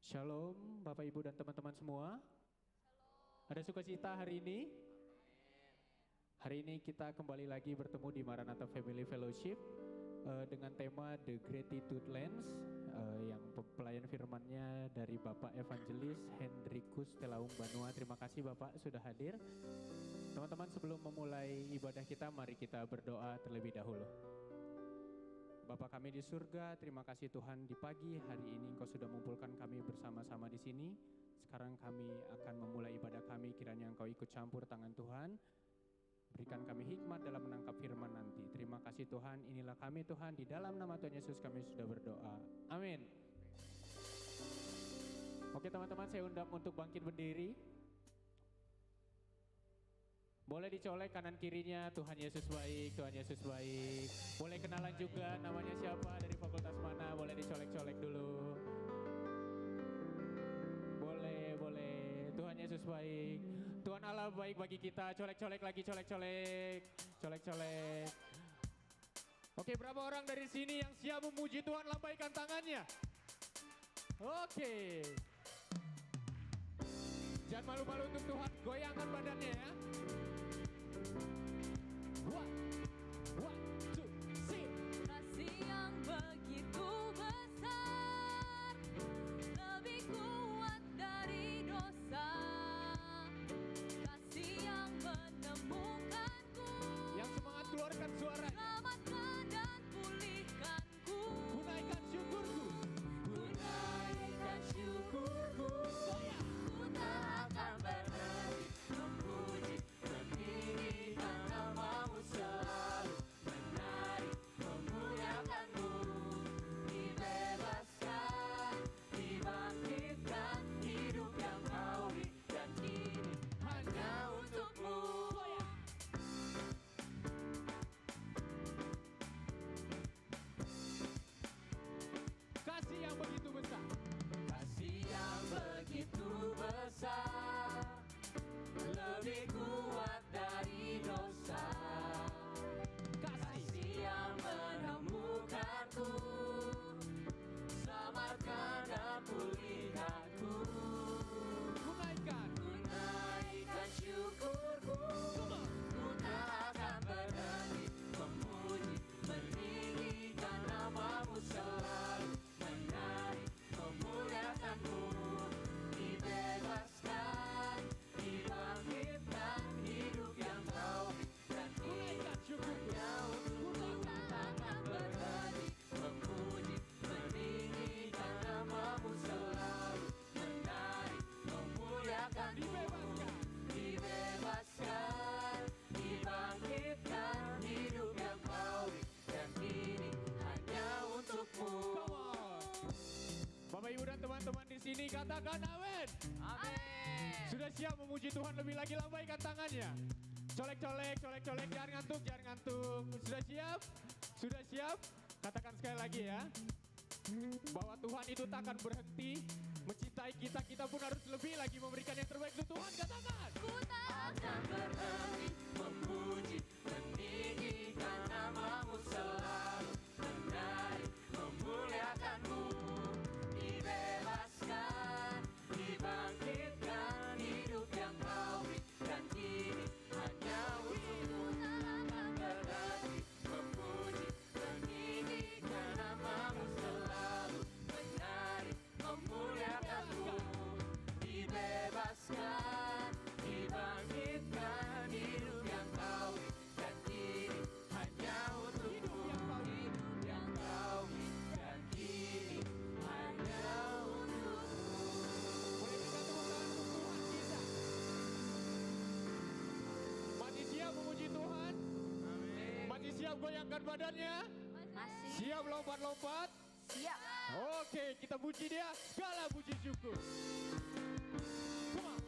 Shalom Bapak Ibu dan teman-teman semua. Ada sukacita hari ini? Hari ini kita kembali lagi bertemu di Maranatha Family Fellowship dengan tema The Gratitude Lens yang pelayan firmannya dari Bapak Evangelis Hendrikus Telaung Banua. Terima kasih Bapak sudah hadir. Teman-teman, sebelum memulai ibadah kita, mari kita berdoa terlebih dahulu. Bapa kami di surga, terima kasih Tuhan di pagi hari ini Engkau sudah mengumpulkan kami bersama-sama di sini. Sekarang kami akan memulai ibadah kami, kiranya Engkau ikut campur tangan Tuhan. Berikan kami hikmat dalam menangkap firman nanti. Terima kasih Tuhan, inilah kami Tuhan, di dalam nama Tuhan Yesus kami sudah berdoa. Amin. Oke teman-teman, saya undang untuk bangkit berdiri. Boleh dicolek kanan kirinya, Tuhan Yesus baik, Tuhan Yesus baik. Boleh kenalan juga namanya siapa, dari fakultas mana, boleh dicolek-colek dulu. Boleh, Tuhan Yesus baik. Tuhan Allah baik bagi kita, colek-colek lagi, colek-colek. Oke, berapa orang dari sini yang siap memuji Tuhan, lambaikan tangannya. Oke. Jangan malu-malu untuk Tuhan, goyangkan badannya ya. One, two, three. Kasih yang begitu besar, lebih kuat dari dosa. Kasih yang menemukanku, yang semangat keluarkan suaranya. selamatkan dan pulihkanku. Ku naikkan syukurku. Ku naikkan syukurku. Ku tak akan berhenti memuji, meninggikan namamu selalu, menari, memuliakanmu. Dibebaskan, dibangkitkan, hidup yang kau berikan ini hanya untukmu. Kasih yang begitu besar. Kasih yang begitu besar, lebih kuat dari dosa. Kasih yang menemukanku, selamatkan dan pulihkanku. Ku naikkan. Ku naikkan syukurku, ku tak akan berhenti memuji, meninggikan namamu selalu, menari, memuliakanmu. Dibebaskan, dibangkitkan, hidup yang kau berikan ini hanya untukmu. Tak akan berhenti memuji, meninggikan namamu selalu, menari, memuliakanmu. Dibebaskan, dibangkitkan, hidup yang kau berikan ini hanya untukmu. Come on. Bapak Ibu dan teman-teman di sini katakan amin. Amin. Sudah siap memuji Tuhan lebih lagi, lambaikan tangannya. Colek, jangan ngantuk. Sudah siap? Sudah siap? Katakan sekali lagi ya. Bahwa Tuhan itu tak akan berhenti mencintai kita. Kita pun harus lebih lagi memberikan yang terbaik untuk Tuhan. Katakan. Ku tak akan berhenti memuji, meninggikan namamu selalu, menari, memuliakanmu. Dibebaskan, dibangkitkan, hidup yang kau berikan ini hanya untukmu. Tak akan berhenti memuji, meninggikan namamu selalu, menari, memuliakanmu. Dibebaskan, dibangkitkan, hidup yang kau berikan ini hanya untukmu. Hidup yang kau berikan ini hanya untukmu. Boleh kita tepuk tangan untuk Tuhan kita. Masih siap memuji Tuhan? Masih siap goyangkan badannya? Masih Siap lompat-lompat? siap. Oke, kita puji dia, segala puji syukur. Come on,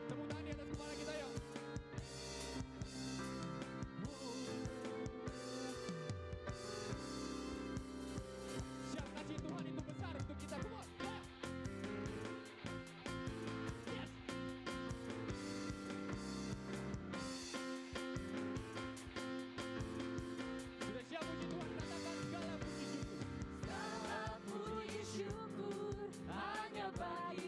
tepuk tangan di atas kepala kita yuk. Siap, kasih Tuhan itu besar untuk kita, come on. Yes. Sudah siap puji Tuhan, katakan segala puji syukur. Segala puji syukur hanya bagi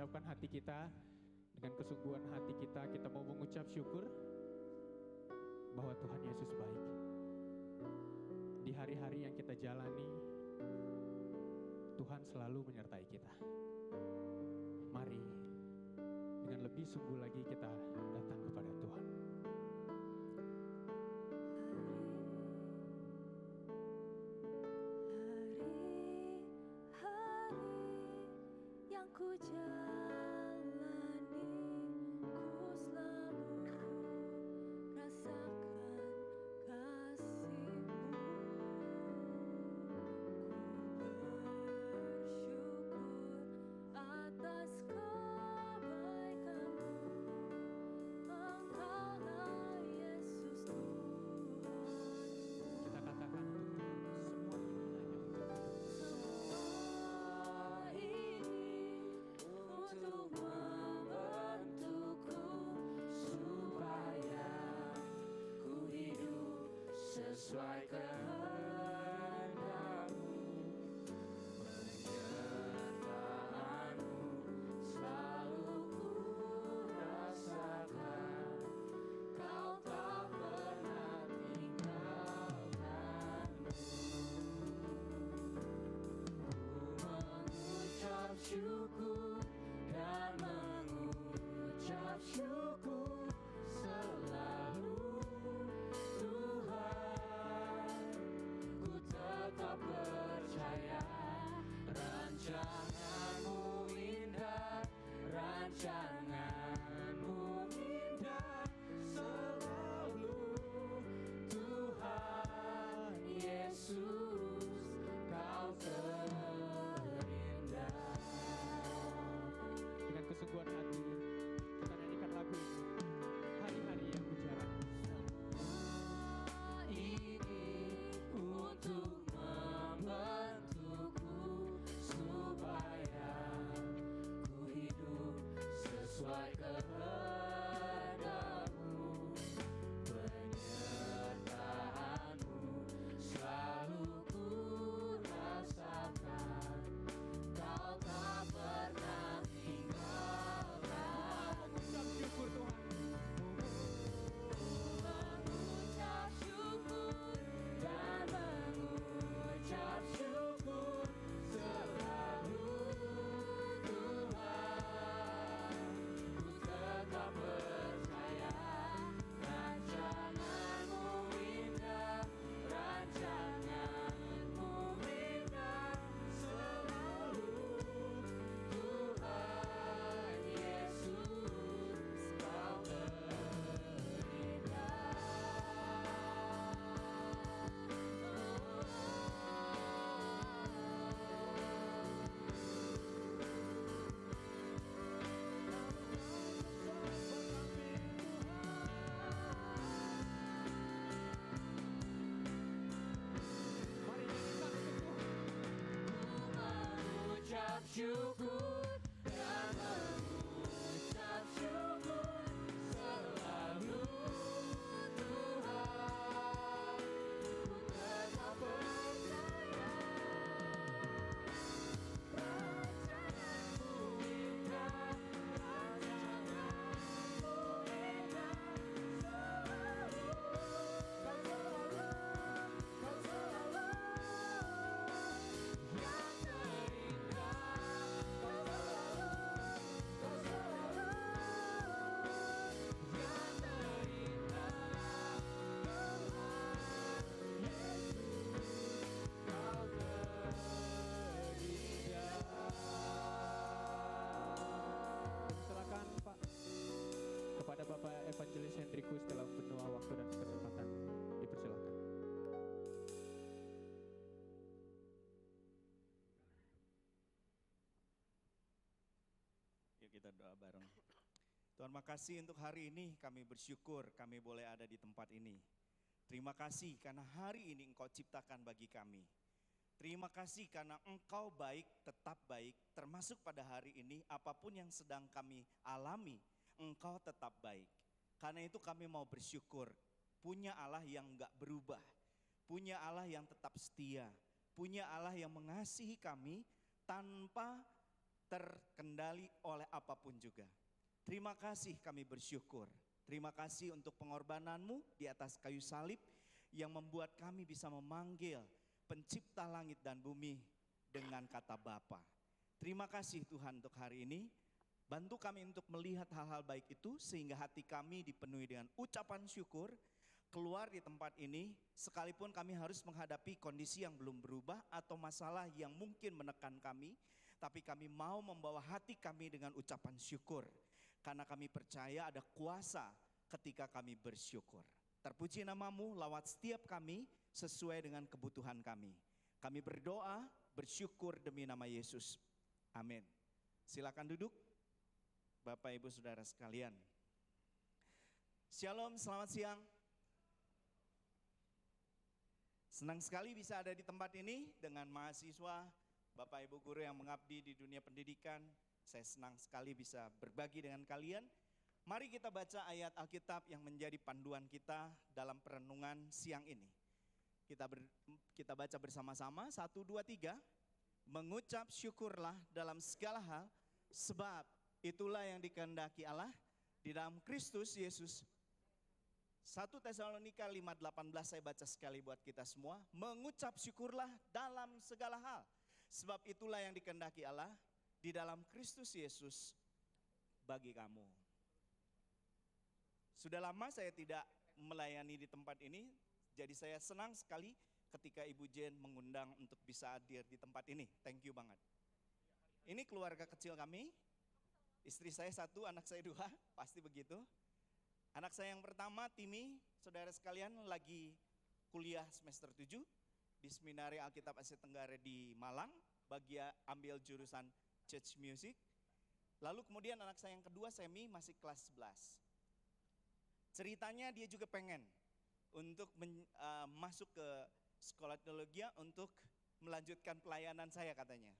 siapkan hati kita, dengan kesungguhan hati kita mau mengucap syukur bahwa Tuhan Yesus baik. Di hari-hari yang kita jalani, Tuhan selalu menyertai kita. Mari dengan lebih sungguh lagi kita datang kepada Tuhan. Hari-hari yang ku jalani, ku selalu rasakan kasih-Mu. Ku bersyukur atas kebaikan-Mu. Engkaulah Yesus Tuhan. Kita katakan semua ini hanya untuk Semua ini untuk membentukku supaya ku hidup sesuai kehendak-Mu. Penyertaan-Mu selalu ku rasakan, Kau tak pernah tinggalkanku. Mengucap syukur dan mengucap syukur selalu, Tuhan. Ku tetap percaya rancangan-Mu indah, rancangan-Mu indah selalu, Tuhan Yesus, Kau terindah. dengan kesungguhan hati kita nyanyikan lagu ini. Hari-hari yang ku jalani. Ini untuk membentukku supaya ku hidup sesuai kehendak-Mu. Penyertaan-Mu selalu ku rasakan, Kau tak pernah tinggalkanku. Mengucap syukur Tuhan. Mengucap syukur dan mengucap syukur selalu, Tuhan. Ku tetap percaya rancangan-Mu indah, rancangan-Mu indah selalu, Tuhan Yesus, Kau Mari nyanyikan untuk Tuhan. mengucap syukur dan mengucap syukur selalu, Tuhan. Ku tetap percaya rancangan-Mu indah, rancangan-Mu indah selalu, Kau selalu yang terindah. Kau selalu yang terindah. Tuhan Yesus, Kau terindah. Silakan Pak kepada Bapak Evangelis Hendrikus dalam benua waktu dan kesempatan. Dipersilakan. Yuk kita doa bareng. Tuhan, makasih untuk hari ini, kami bersyukur kami boleh ada di tempat ini. Terima kasih karena hari ini Engkau ciptakan bagi kami. Terima kasih karena Engkau baik, tetap baik, termasuk pada hari ini apapun yang sedang kami alami, Engkau tetap baik. Karena itu kami mau bersyukur, punya Allah yang enggak berubah, punya Allah yang tetap setia, punya Allah yang mengasihi kami tanpa terkendali oleh apapun juga. Terima kasih kami bersyukur. Terima kasih untuk pengorbananmu di atas kayu salib yang membuat kami bisa memanggil pencipta langit dan bumi dengan kata Bapa. Terima kasih Tuhan untuk hari ini. Bantu kami untuk melihat hal-hal baik itu sehingga hati kami dipenuhi dengan ucapan syukur. Keluar di tempat ini sekalipun kami harus menghadapi kondisi yang belum berubah atau masalah yang mungkin menekan kami. Tapi kami mau membawa hati kami dengan ucapan syukur. Karena kami percaya ada kuasa ketika kami bersyukur. Terpuji namamu lewat setiap kami sesuai dengan kebutuhan kami. Kami berdoa, bersyukur demi nama Yesus. Amin. Silakan duduk Bapak Ibu Saudara sekalian. Shalom, selamat siang. Senang sekali bisa ada di tempat ini dengan mahasiswa, Bapak Ibu guru yang mengabdi di dunia pendidikan. Saya senang sekali bisa berbagi dengan kalian. Mari kita baca ayat Alkitab yang menjadi panduan kita dalam perenungan siang ini. Kita baca bersama-sama, 1, 2, 3. Mengucap syukurlah dalam segala hal, sebab itulah yang dikehendaki Allah di dalam Kristus Yesus. 1 Tesalonika 5:18 saya baca sekali buat kita semua. Mengucap syukurlah dalam segala hal, sebab itulah yang dikehendaki Allah di dalam Kristus Yesus bagi kamu. Sudah lama saya tidak melayani di tempat ini, jadi saya senang sekali ketika Ibu Jen mengundang untuk bisa hadir di tempat ini. Thank you banget. Ini keluarga kecil kami, istri saya 1, anak saya 2, pasti begitu. Anak saya yang pertama, Timi, saudara sekalian lagi kuliah semester 7 di Seminari Alkitab Asia Tenggara di Malang, ambil jurusan Church Music. Lalu kemudian anak saya yang kedua, Semi, masih kelas 11. Ceritanya dia juga pengen untuk masuk ke sekolah teologi untuk melanjutkan pelayanan saya katanya.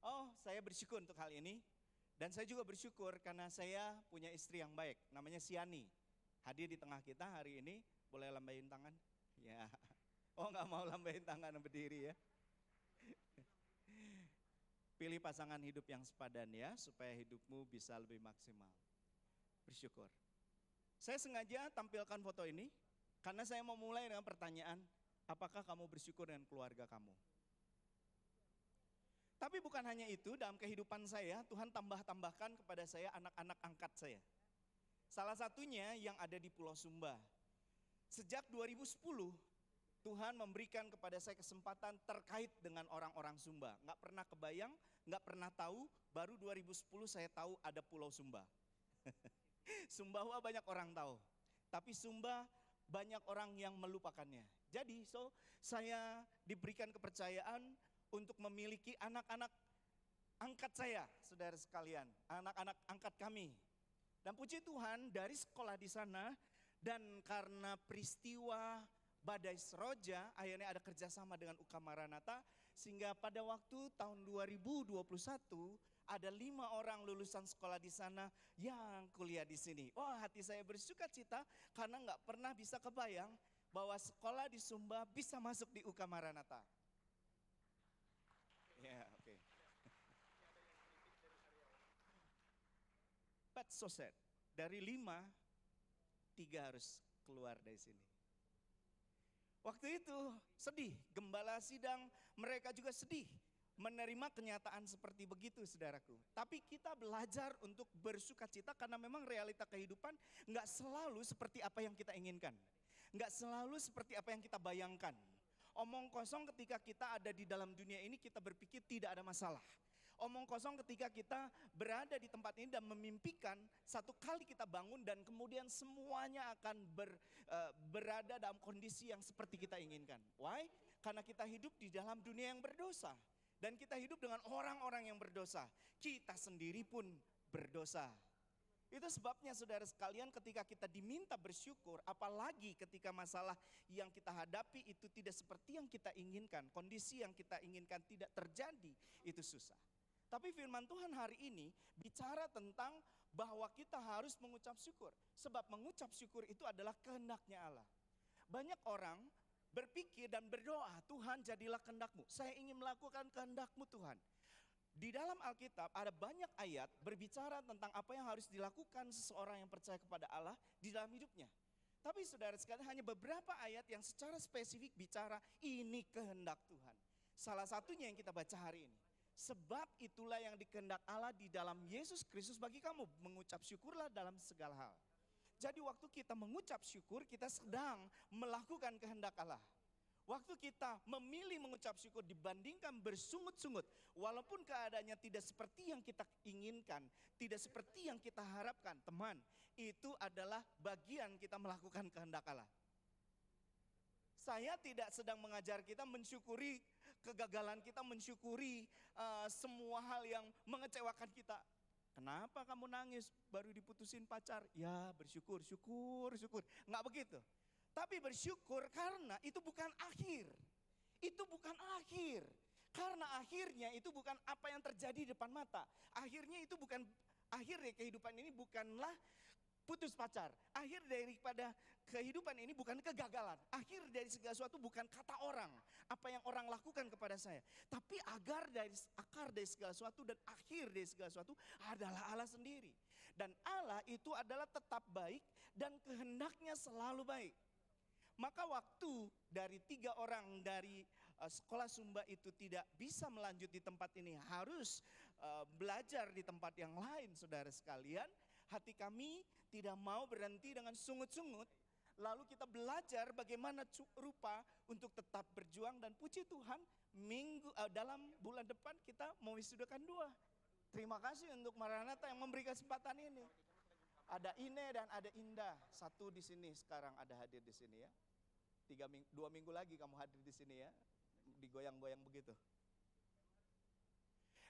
Oh, saya bersyukur untuk hal ini. Dan saya juga bersyukur karena saya punya istri yang baik, namanya Siani. Hadir di tengah kita hari ini, boleh lambain tangan? Ya, oh nggak mau lambain tangan, berdiri ya. Pilih pasangan hidup yang sepadan ya, supaya hidupmu bisa lebih maksimal. Bersyukur. Saya sengaja tampilkan foto ini, karena saya mau mulai dengan pertanyaan, apakah kamu bersyukur dengan keluarga kamu? Tapi bukan hanya itu, dalam kehidupan saya, Tuhan tambahkan kepada saya anak-anak angkat saya. Salah satunya yang ada di Pulau Sumba. Sejak 2010, Tuhan memberikan kepada saya kesempatan terkait dengan orang-orang Sumba. Nggak pernah kebayang, nggak pernah tahu, baru 2010 saya tahu ada Pulau Sumba. Sumbawa banyak orang tahu, tapi Sumba banyak orang yang melupakannya. Jadi saya diberikan kepercayaan untuk memiliki anak-anak angkat saya, saudara sekalian, anak-anak angkat kami. Dan puji Tuhan dari sekolah di sana dan karena peristiwa badai Seroja, akhirnya ada kerjasama dengan UK Maranatha, sehingga pada waktu tahun 2021 ada 5 orang lulusan sekolah di sana yang kuliah di sini. Wah, hati saya bersuka cita karena nggak pernah bisa kebayang bahwa sekolah di Sumba bisa masuk di UK Maranatha. Ya, oke. But so sad, dari 5, 3 harus keluar dari sini. Waktu itu sedih, gembala sidang mereka juga sedih menerima kenyataan seperti begitu, saudaraku. Tapi kita belajar untuk bersuka cita karena memang realita kehidupan nggak selalu seperti apa yang kita inginkan. Nggak selalu seperti apa yang kita bayangkan. Omong kosong ketika kita ada di dalam dunia ini kita berpikir tidak ada masalah. Omong kosong ketika kita berada di tempat ini dan memimpikan satu kali kita bangun dan kemudian semuanya akan berada dalam kondisi yang seperti kita inginkan. Why? Karena kita hidup di dalam dunia yang berdosa. Dan kita hidup dengan orang-orang yang berdosa. Kita sendiri pun berdosa. Itu sebabnya saudara sekalian ketika kita diminta bersyukur, apalagi ketika masalah yang kita hadapi itu tidak seperti yang kita inginkan, kondisi yang kita inginkan tidak terjadi, itu susah. Tapi firman Tuhan hari ini bicara tentang bahwa kita harus mengucap syukur. Sebab mengucap syukur itu adalah kehendaknya Allah. Banyak orang berpikir dan berdoa, Tuhan jadilah kehendak-Mu. Saya ingin melakukan kehendak-Mu Tuhan. Di dalam Alkitab ada banyak ayat berbicara tentang apa yang harus dilakukan seseorang yang percaya kepada Allah di dalam hidupnya. Tapi saudara sekalian, hanya beberapa ayat yang secara spesifik bicara ini kehendak Tuhan. Salah satunya yang kita baca hari ini. Sebab itulah yang dikehendak Allah di dalam Yesus Kristus bagi kamu. Mengucap syukurlah dalam segala hal. Jadi waktu kita mengucap syukur, kita sedang melakukan kehendak Allah. Waktu kita memilih mengucap syukur dibandingkan bersungut-sungut, walaupun keadaannya tidak seperti yang kita inginkan, tidak seperti yang kita harapkan, teman, itu adalah bagian kita melakukan kehendak Allah. Saya tidak sedang mengajar kita mensyukuri kegagalan kita, mensyukuri semua hal yang mengecewakan kita. Kenapa kamu nangis baru diputusin pacar? Ya bersyukur, syukur. Enggak begitu. Tapi bersyukur karena itu bukan akhir. Itu bukan akhir. Karena akhirnya itu bukan apa yang terjadi di depan mata. Akhirnya itu bukan, akhir dari kehidupan ini bukanlah putus pacar. Akhir daripada kehidupan ini bukan kegagalan. Akhir dari segala sesuatu bukan kata orang. Apa yang orang lakukan kepada saya. Tapi akar dari segala sesuatu dan akhir dari segala sesuatu adalah Allah sendiri. Dan Allah itu adalah tetap baik dan kehendaknya selalu baik. Maka waktu dari 3 orang dari sekolah Sumba itu tidak bisa melanjut di tempat ini, harus belajar di tempat yang lain, saudara sekalian. Hati kami tidak mau berhenti dengan sungut-sungut. Lalu kita belajar bagaimana rupa untuk tetap berjuang, dan puji Tuhan dalam bulan depan kita mau wisudakan 2. Terima kasih untuk Maranatha yang memberi kesempatan ini. Ada Ine dan ada Indah, satu di sini sekarang ada hadir di sini ya. 2 minggu lagi kamu hadir di sini ya, digoyang-goyang begitu.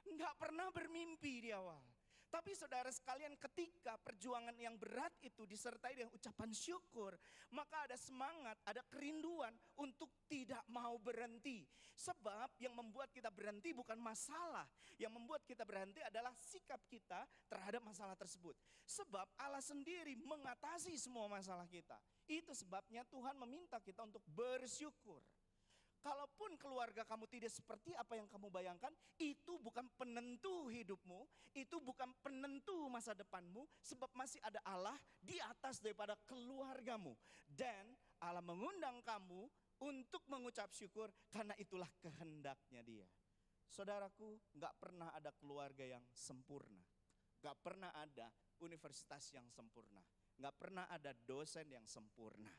Enggak pernah bermimpi di awal. Tapi saudara sekalian, ketika perjuangan yang berat itu disertai dengan ucapan syukur, maka ada semangat, ada kerinduan untuk tidak mau berhenti. Sebab yang membuat kita berhenti bukan masalah. Yang membuat kita berhenti adalah sikap kita terhadap masalah tersebut. Sebab Allah sendiri mengatasi semua masalah kita. Itu sebabnya Tuhan meminta kita untuk bersyukur. Kalaupun keluarga kamu tidak seperti apa yang kamu bayangkan, itu bukan penentu hidupmu, itu bukan penentu masa depanmu, sebab masih ada Allah di atas daripada keluargamu. Dan Allah mengundang kamu untuk mengucap syukur karena itulah kehendaknya Dia. Saudaraku, gak pernah ada keluarga yang sempurna, gak pernah ada universitas yang sempurna, gak pernah ada dosen yang sempurna.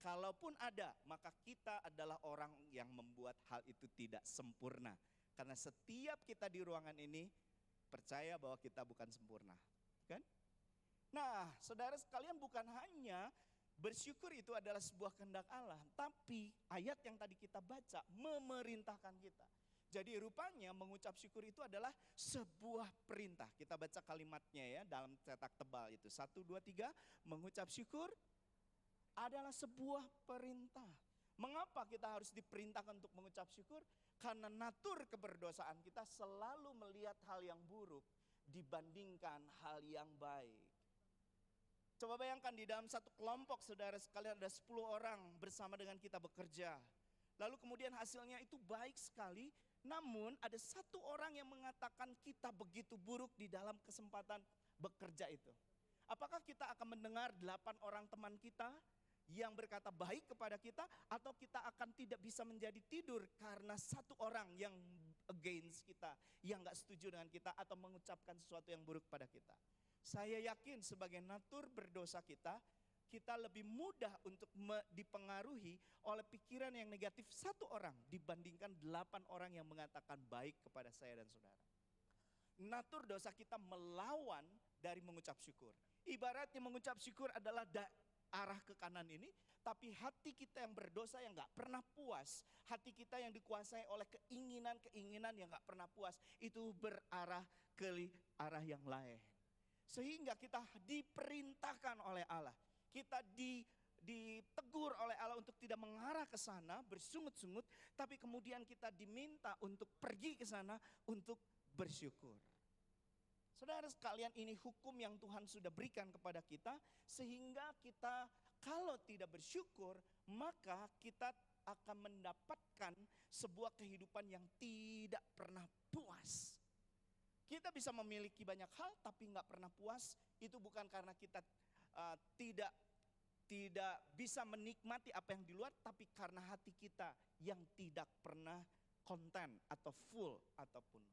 Kalaupun ada, maka kita adalah orang yang membuat hal itu tidak sempurna. Karena setiap kita di ruangan ini percaya bahwa kita bukan sempurna, kan? Nah, saudara sekalian, bukan hanya bersyukur itu adalah sebuah kehendak Allah, tapi ayat yang tadi kita baca memerintahkan kita. Jadi rupanya mengucap syukur itu adalah sebuah perintah. Kita baca kalimatnya ya dalam cetak tebal itu. 1, 2, 3, mengucap syukur adalah sebuah perintah. Mengapa kita harus diperintahkan untuk mengucap syukur? Karena natur keberdosaan kita selalu melihat hal yang buruk dibandingkan hal yang baik. Coba bayangkan di dalam satu kelompok saudara sekalian ada 10 orang bersama dengan kita bekerja. Lalu kemudian hasilnya itu baik sekali, namun ada 1 orang yang mengatakan kita begitu buruk di dalam kesempatan bekerja itu. Apakah kita akan mendengar 8 orang teman kita yang berkata baik kepada kita, atau kita akan tidak bisa menjadi tidur karena 1 orang yang against kita, yang gak setuju dengan kita atau mengucapkan sesuatu yang buruk pada kita? Saya yakin sebagai natur berdosa kita, kita lebih mudah untuk dipengaruhi oleh pikiran yang negatif 1 orang dibandingkan 8 orang yang mengatakan baik kepada saya dan saudara. Natur dosa kita melawan dari mengucap syukur. Ibaratnya mengucap syukur adalah arah ke kanan ini, tapi hati kita yang berdosa yang gak pernah puas, hati kita yang dikuasai oleh keinginan-keinginan yang gak pernah puas, itu berarah ke arah yang lain. Sehingga kita diperintahkan oleh Allah, kita ditegur oleh Allah untuk tidak mengarah ke sana bersungut-sungut, tapi kemudian kita diminta untuk pergi ke sana untuk bersyukur. Saudara sekalian, ini hukum yang Tuhan sudah berikan kepada kita, sehingga kita kalau tidak bersyukur, maka kita akan mendapatkan sebuah kehidupan yang tidak pernah puas. Kita bisa memiliki banyak hal tapi nggak pernah puas. Itu bukan karena kita tidak bisa menikmati apa yang di luar, tapi karena hati kita yang tidak pernah konten atau full ataupun.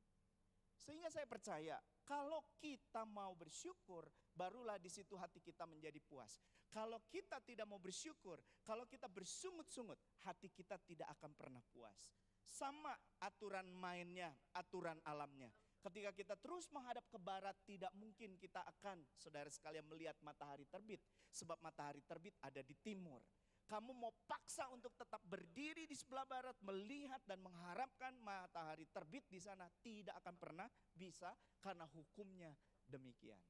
Sehingga saya percaya kalau kita mau bersyukur, barulah di situ hati kita menjadi puas. Kalau kita tidak mau bersyukur, kalau kita bersungut-sungut, hati kita tidak akan pernah puas. Sama aturan mainnya, aturan alamnya. Ketika kita terus menghadap ke barat, tidak mungkin kita akan, saudara sekalian, melihat matahari terbit. Sebab matahari terbit ada di timur. Kamu mau paksa untuk tetap berdiri di sebelah barat, melihat dan mengharapkan matahari terbit di sana, tidak akan pernah bisa karena hukumnya demikian.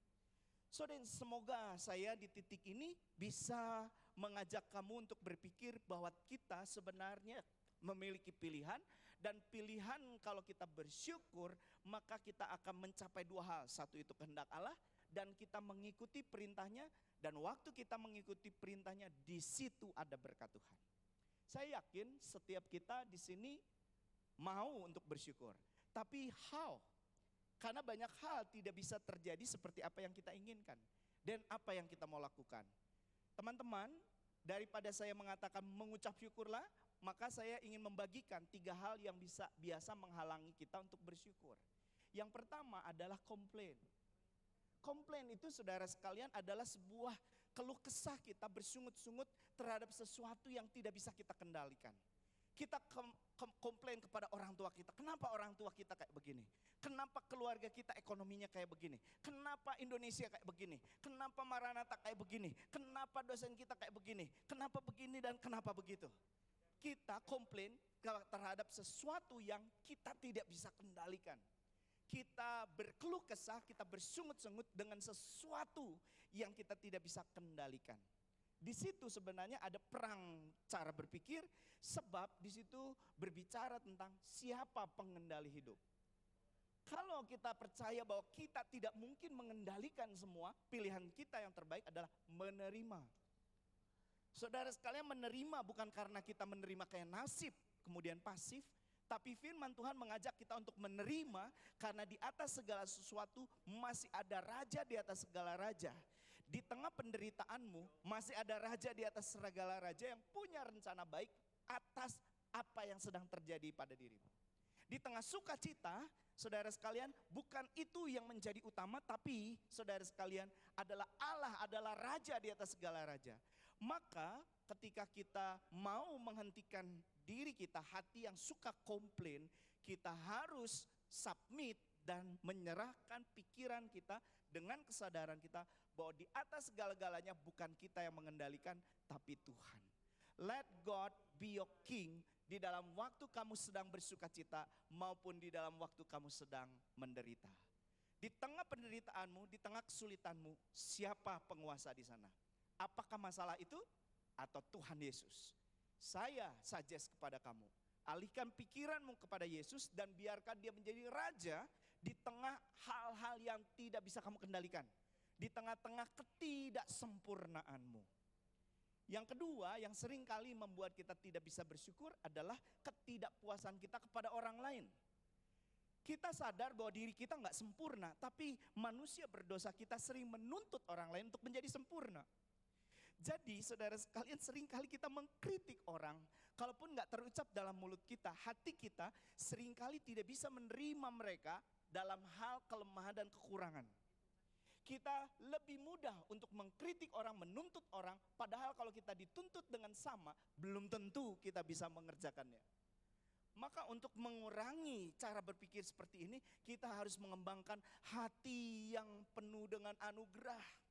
Saudara, semoga saya di titik ini bisa mengajak kamu untuk berpikir bahwa kita sebenarnya memiliki pilihan. Dan pilihan kalau kita bersyukur, maka kita akan mencapai dua hal. Satu itu kehendak Allah, dan kita mengikuti perintahnya. Dan waktu kita mengikuti perintahnya, di situ ada berkat Tuhan. Saya yakin setiap kita di sini mau untuk bersyukur. Tapi how? Karena banyak hal tidak bisa terjadi seperti apa yang kita inginkan. Dan apa yang kita mau lakukan. Teman-teman, daripada saya mengatakan mengucap syukurlah, maka saya ingin membagikan 3 hal yang biasa menghalangi kita untuk bersyukur. Yang pertama adalah komplain. Komplain itu, saudara sekalian, adalah sebuah keluh kesah kita bersungut-sungut terhadap sesuatu yang tidak bisa kita kendalikan. Kita komplain kepada orang tua kita. Kenapa orang tua kita kayak begini? Kenapa keluarga kita ekonominya kayak begini? Kenapa Indonesia kayak begini? Kenapa Maranatha kayak begini? Kenapa dosen kita kayak begini? Kenapa begini dan kenapa begitu? Kita komplain terhadap sesuatu yang kita tidak bisa kendalikan. Kita berkeluh kesah, kita bersungut-sungut dengan sesuatu yang kita tidak bisa kendalikan. Di situ sebenarnya ada perang cara berpikir, sebab di situ berbicara tentang siapa pengendali hidup. Kalau kita percaya bahwa kita tidak mungkin mengendalikan semua, pilihan kita yang terbaik adalah menerima. Saudara sekalian, menerima bukan karena kita menerima kayak nasib, kemudian pasif. Tapi firman Tuhan mengajak kita untuk menerima karena di atas segala sesuatu masih ada raja di atas segala raja. Di tengah penderitaanmu masih ada raja di atas segala raja yang punya rencana baik atas apa yang sedang terjadi pada dirimu. Di tengah sukacita, saudara sekalian, bukan itu yang menjadi utama, tapi saudara sekalian, adalah Allah, adalah raja di atas segala raja. Maka ketika kita mau menghentikan diri kita, hati yang suka komplain, kita harus submit dan menyerahkan pikiran kita dengan kesadaran kita bahwa di atas segala-galanya bukan kita yang mengendalikan, tapi Tuhan. Let God be your king di dalam waktu kamu sedang bersukacita maupun di dalam waktu kamu sedang menderita. Di tengah penderitaanmu, di tengah kesulitanmu, siapa penguasa di sana? Apakah masalah itu atau Tuhan Yesus? Saya suggest kepada kamu, alihkan pikiranmu kepada Yesus dan biarkan dia menjadi raja di tengah hal-hal yang tidak bisa kamu kendalikan. Di tengah-tengah ketidaksempurnaanmu. Yang kedua, yang sering kali membuat kita tidak bisa bersyukur adalah ketidakpuasan kita kepada orang lain. Kita sadar bahwa diri kita nggak sempurna, tapi manusia berdosa kita sering menuntut orang lain untuk menjadi sempurna. Jadi saudara sekalian, seringkali kita mengkritik orang, kalaupun gak terucap dalam mulut kita, hati kita seringkali tidak bisa menerima mereka dalam hal kelemahan dan kekurangan. Kita lebih mudah untuk mengkritik orang, menuntut orang, padahal kalau kita dituntut dengan sama, belum tentu kita bisa mengerjakannya. Maka untuk mengurangi cara berpikir seperti ini, kita harus mengembangkan hati yang penuh dengan anugerah.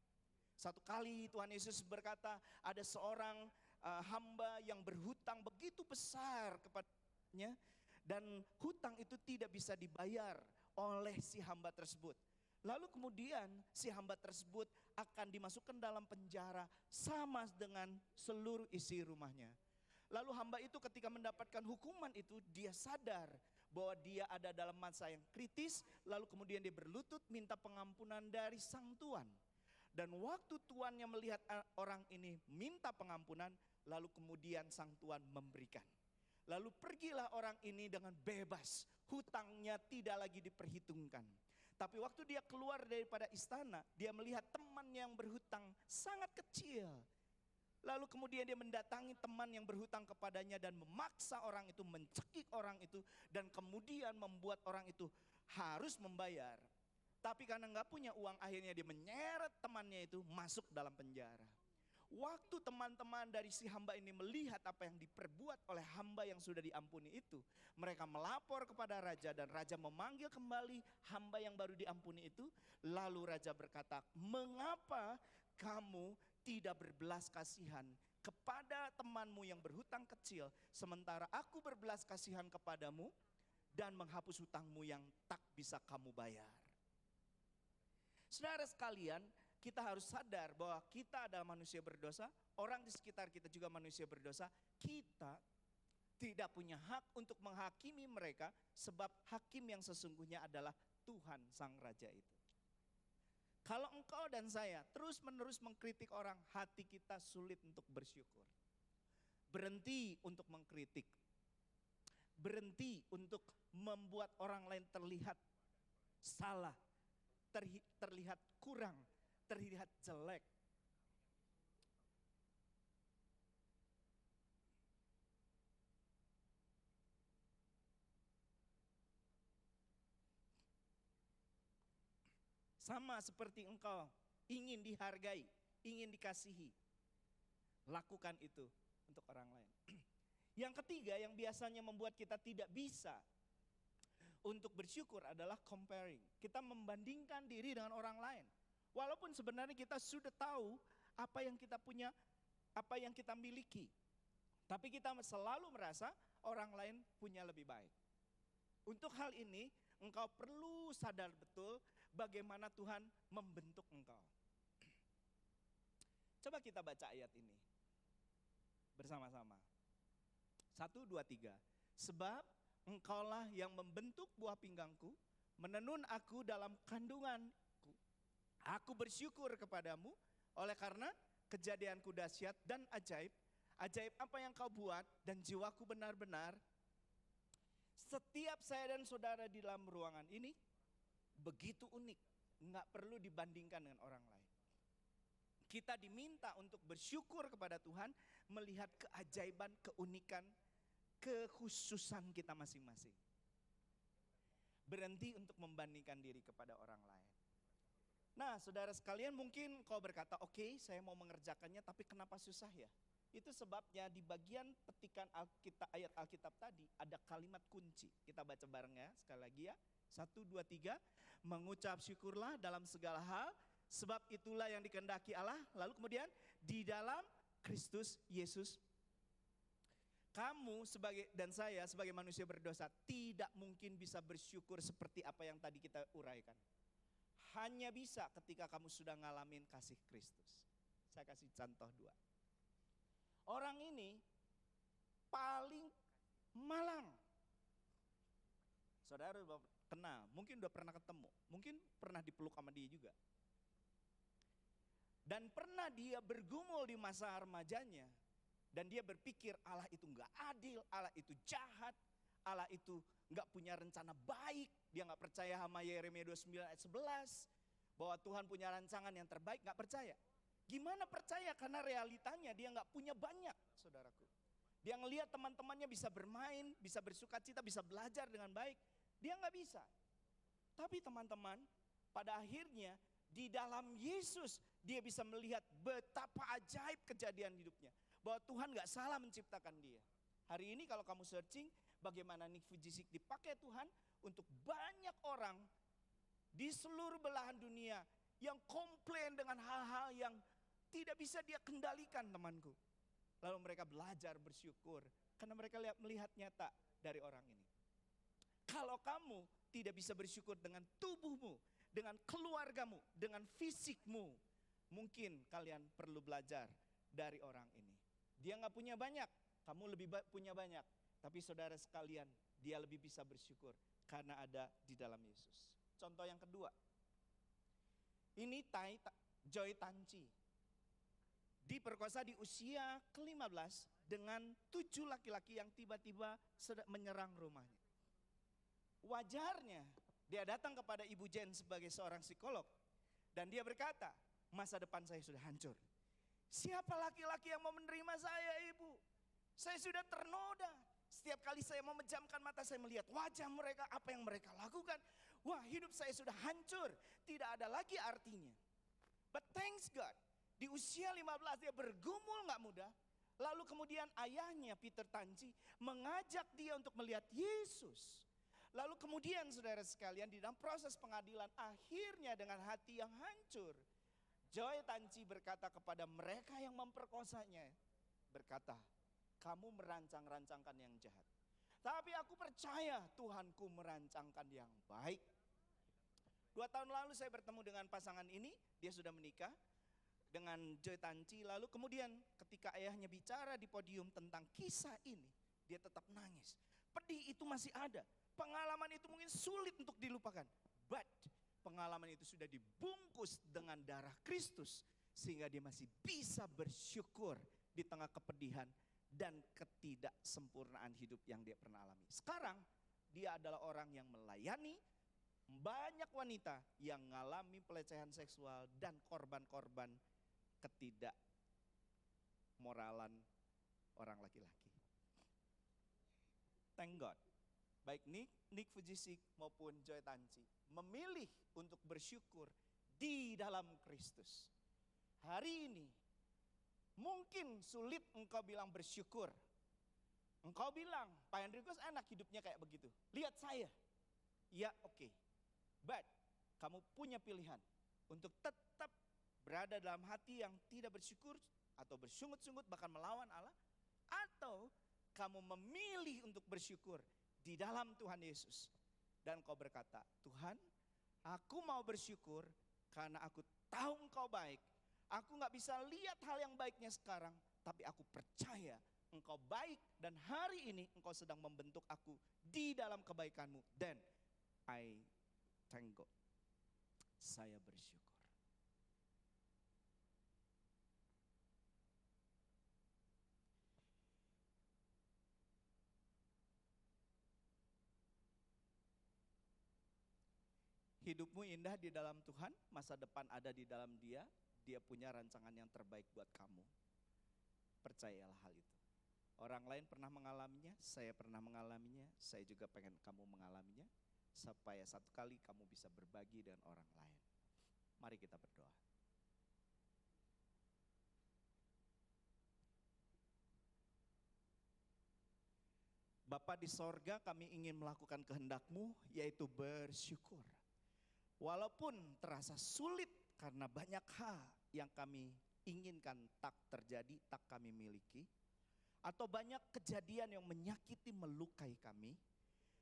Satu kali Tuhan Yesus berkata, ada seorang hamba yang berhutang begitu besar kepadanya, dan hutang itu tidak bisa dibayar oleh si hamba tersebut. Lalu kemudian si hamba tersebut akan dimasukkan dalam penjara sama dengan seluruh isi rumahnya. Lalu hamba itu ketika mendapatkan hukuman itu, dia sadar bahwa dia ada dalam masa yang kritis, lalu kemudian dia berlutut minta pengampunan dari sang tuan. Dan waktu tuannya melihat orang ini minta pengampunan, lalu kemudian sang tuan memberikan. Lalu pergilah orang ini dengan bebas, hutangnya tidak lagi diperhitungkan. Tapi waktu dia keluar daripada istana, dia melihat teman yang berhutang sangat kecil. Lalu kemudian dia mendatangi teman yang berhutang kepadanya dan memaksa orang itu, mencekik orang itu, dan kemudian membuat orang itu harus membayar. Tapi karena nggak punya uang, akhirnya dia menyeret temannya itu masuk dalam penjara. Waktu teman-teman dari si hamba ini melihat apa yang diperbuat oleh hamba yang sudah diampuni itu, mereka melapor kepada raja dan raja memanggil kembali hamba yang baru diampuni itu. Lalu raja berkata, mengapa kamu tidak berbelas kasihan kepada temanmu yang berhutang kecil, sementara aku berbelas kasihan kepadamu dan menghapus hutangmu yang tak bisa kamu bayar. Saudara sekalian, kita harus sadar bahwa kita adalah manusia berdosa, orang di sekitar kita juga manusia berdosa. Kita tidak punya hak untuk menghakimi mereka, sebab hakim yang sesungguhnya adalah Tuhan Sang Raja itu. Kalau engkau dan saya terus-menerus mengkritik orang, hati kita sulit untuk bersyukur. Berhenti untuk mengkritik. Berhenti untuk membuat orang lain terlihat salah, terlihat kurang, terlihat jelek. Sama seperti engkau ingin dihargai, ingin dikasihi. Lakukan itu untuk orang lain. Yang ketiga yang biasanya membuat kita tidak bisa untuk bersyukur adalah comparing. Kita membandingkan diri dengan orang lain. Walaupun sebenarnya kita sudah tahu apa yang kita punya, apa yang kita miliki. Tapi kita selalu merasa orang lain punya lebih baik. Untuk hal ini engkau perlu sadar betul bagaimana Tuhan membentuk engkau. Coba kita baca ayat ini bersama-sama. 1, 2, 3. Sebab engkaulah yang membentuk buah pinggangku, menenun aku dalam kandunganku. Aku bersyukur kepadamu oleh karena kejadianku dahsyat dan ajaib. Ajaib apa yang kau buat dan jiwaku benar-benar. Setiap saya dan saudara di dalam ruangan ini begitu unik, nggak perlu dibandingkan dengan orang lain. Kita diminta untuk bersyukur kepada Tuhan, melihat keajaiban, keunikan, kekhususan kita masing-masing. Berhenti untuk membandingkan diri kepada orang lain. Nah, saudara sekalian, mungkin kau berkata, oke, saya mau mengerjakannya, tapi kenapa susah ya? Itu sebabnya di bagian petikan ayat Alkitab tadi ada kalimat kunci. Kita baca bareng ya, sekali lagi ya. 1, 2, 3. Mengucap syukurlah dalam segala hal, sebab itulah yang dikehendaki Allah. Lalu kemudian di dalam Kristus Yesus. Kamu dan saya sebagai manusia berdosa tidak mungkin bisa bersyukur seperti apa yang tadi kita uraikan. Hanya bisa ketika kamu sudah ngalamin kasih Kristus. Saya kasih contoh 2. Orang ini paling malang. Saudara udah kenal, mungkin udah pernah ketemu, mungkin pernah dipeluk sama dia juga. Dan pernah dia bergumul di masa remajanya. Dan dia berpikir Allah itu gak adil, Allah itu jahat, Allah itu gak punya rencana baik. Dia gak percaya sama Yeremia 29 ayat 11. Bahwa Tuhan punya rancangan yang terbaik, gak percaya. Gimana percaya? Karena realitanya dia gak punya banyak, saudaraku. Dia ngelihat teman-temannya bisa bermain, bisa bersuka cita, bisa belajar dengan baik. Dia gak bisa. Tapi teman-teman, pada akhirnya di dalam Yesus dia bisa melihat betapa ajaib kejadian hidupnya. Bahwa Tuhan gak salah menciptakan dia. Hari ini kalau kamu searching bagaimana Nick Vujicic dipakai Tuhan untuk banyak orang di seluruh belahan dunia yang komplain dengan hal-hal yang tidak bisa dia kendalikan, temanku. Lalu mereka belajar bersyukur karena mereka melihat nyata dari orang ini. Kalau kamu tidak bisa bersyukur dengan tubuhmu, dengan keluargamu, dengan fisikmu, mungkin kalian perlu belajar dari orang ini. Dia gak punya banyak, kamu lebih punya banyak. Tapi saudara sekalian, dia lebih bisa bersyukur karena ada di dalam Yesus. Contoh yang kedua, ini Joy Tanci. Diperkosa di usia ke-15 dengan 7 laki-laki yang tiba-tiba menyerang rumahnya. Wajarnya Dia datang kepada Ibu Jen sebagai seorang psikolog. Dan dia berkata, masa depan saya sudah hancur. Siapa laki-laki yang mau menerima saya, Ibu? Saya sudah ternoda. Setiap kali saya memejamkan mata, saya melihat wajah mereka, apa yang mereka lakukan. Wah, hidup saya sudah hancur. Tidak ada lagi artinya. But thanks God, di usia 15 dia bergumul gak mudah. Lalu kemudian ayahnya Peter Tanci mengajak dia untuk melihat Yesus. Lalu kemudian saudara sekalian, di dalam proses pengadilan, akhirnya dengan hati yang hancur, Joy Tanci berkata kepada mereka yang memperkosanya, berkata, kamu merancang-rancangkan yang jahat. Tapi aku percaya Tuhanku merancangkan yang baik. 2 tahun lalu saya bertemu dengan pasangan ini, dia sudah menikah dengan Joy Tanci. Lalu kemudian ketika ayahnya bicara di podium tentang kisah ini, dia tetap nangis. Pedih itu masih ada, pengalaman itu mungkin sulit untuk dilupakan. But pengalaman itu sudah dibungkus dengan darah Kristus, sehingga dia masih bisa bersyukur di tengah kepedihan dan ketidaksempurnaan hidup yang dia pernah alami. Sekarang dia adalah orang yang melayani banyak wanita yang mengalami pelecehan seksual dan korban-korban ketidakmoralan orang laki-laki. Thank God, baik Nick Fujisik maupun Joy Tanci memilih untuk bersyukur di dalam Kristus. Hari ini mungkin sulit engkau bilang bersyukur. Engkau bilang, Pak Hendrikus enak hidupnya kayak begitu. Lihat saya. Ya oke. But kamu punya pilihan untuk tetap berada dalam hati yang tidak bersyukur atau bersungut-sungut bahkan melawan Allah, atau kamu memilih untuk bersyukur di dalam Tuhan Yesus. Dan kau berkata, Tuhan, aku mau bersyukur karena aku tahu Engkau baik. Aku gak bisa lihat hal yang baiknya sekarang, tapi aku percaya Engkau baik dan hari ini Engkau sedang membentuk aku di dalam kebaikan-Mu. Dan I thank God, saya bersyukur. Hidupmu indah di dalam Tuhan, masa depan ada di dalam Dia. Dia punya rancangan yang terbaik buat kamu. Percayalah hal itu. Orang lain pernah mengalaminya, saya pernah mengalaminya, saya juga pengen kamu mengalaminya, supaya satu kali kamu bisa berbagi dengan orang lain. Mari kita berdoa. Bapa di sorga, kami ingin melakukan kehendak-Mu, yaitu bersyukur. Walaupun terasa sulit karena banyak hal yang kami inginkan tak terjadi, tak kami miliki, atau banyak kejadian yang menyakiti, melukai kami,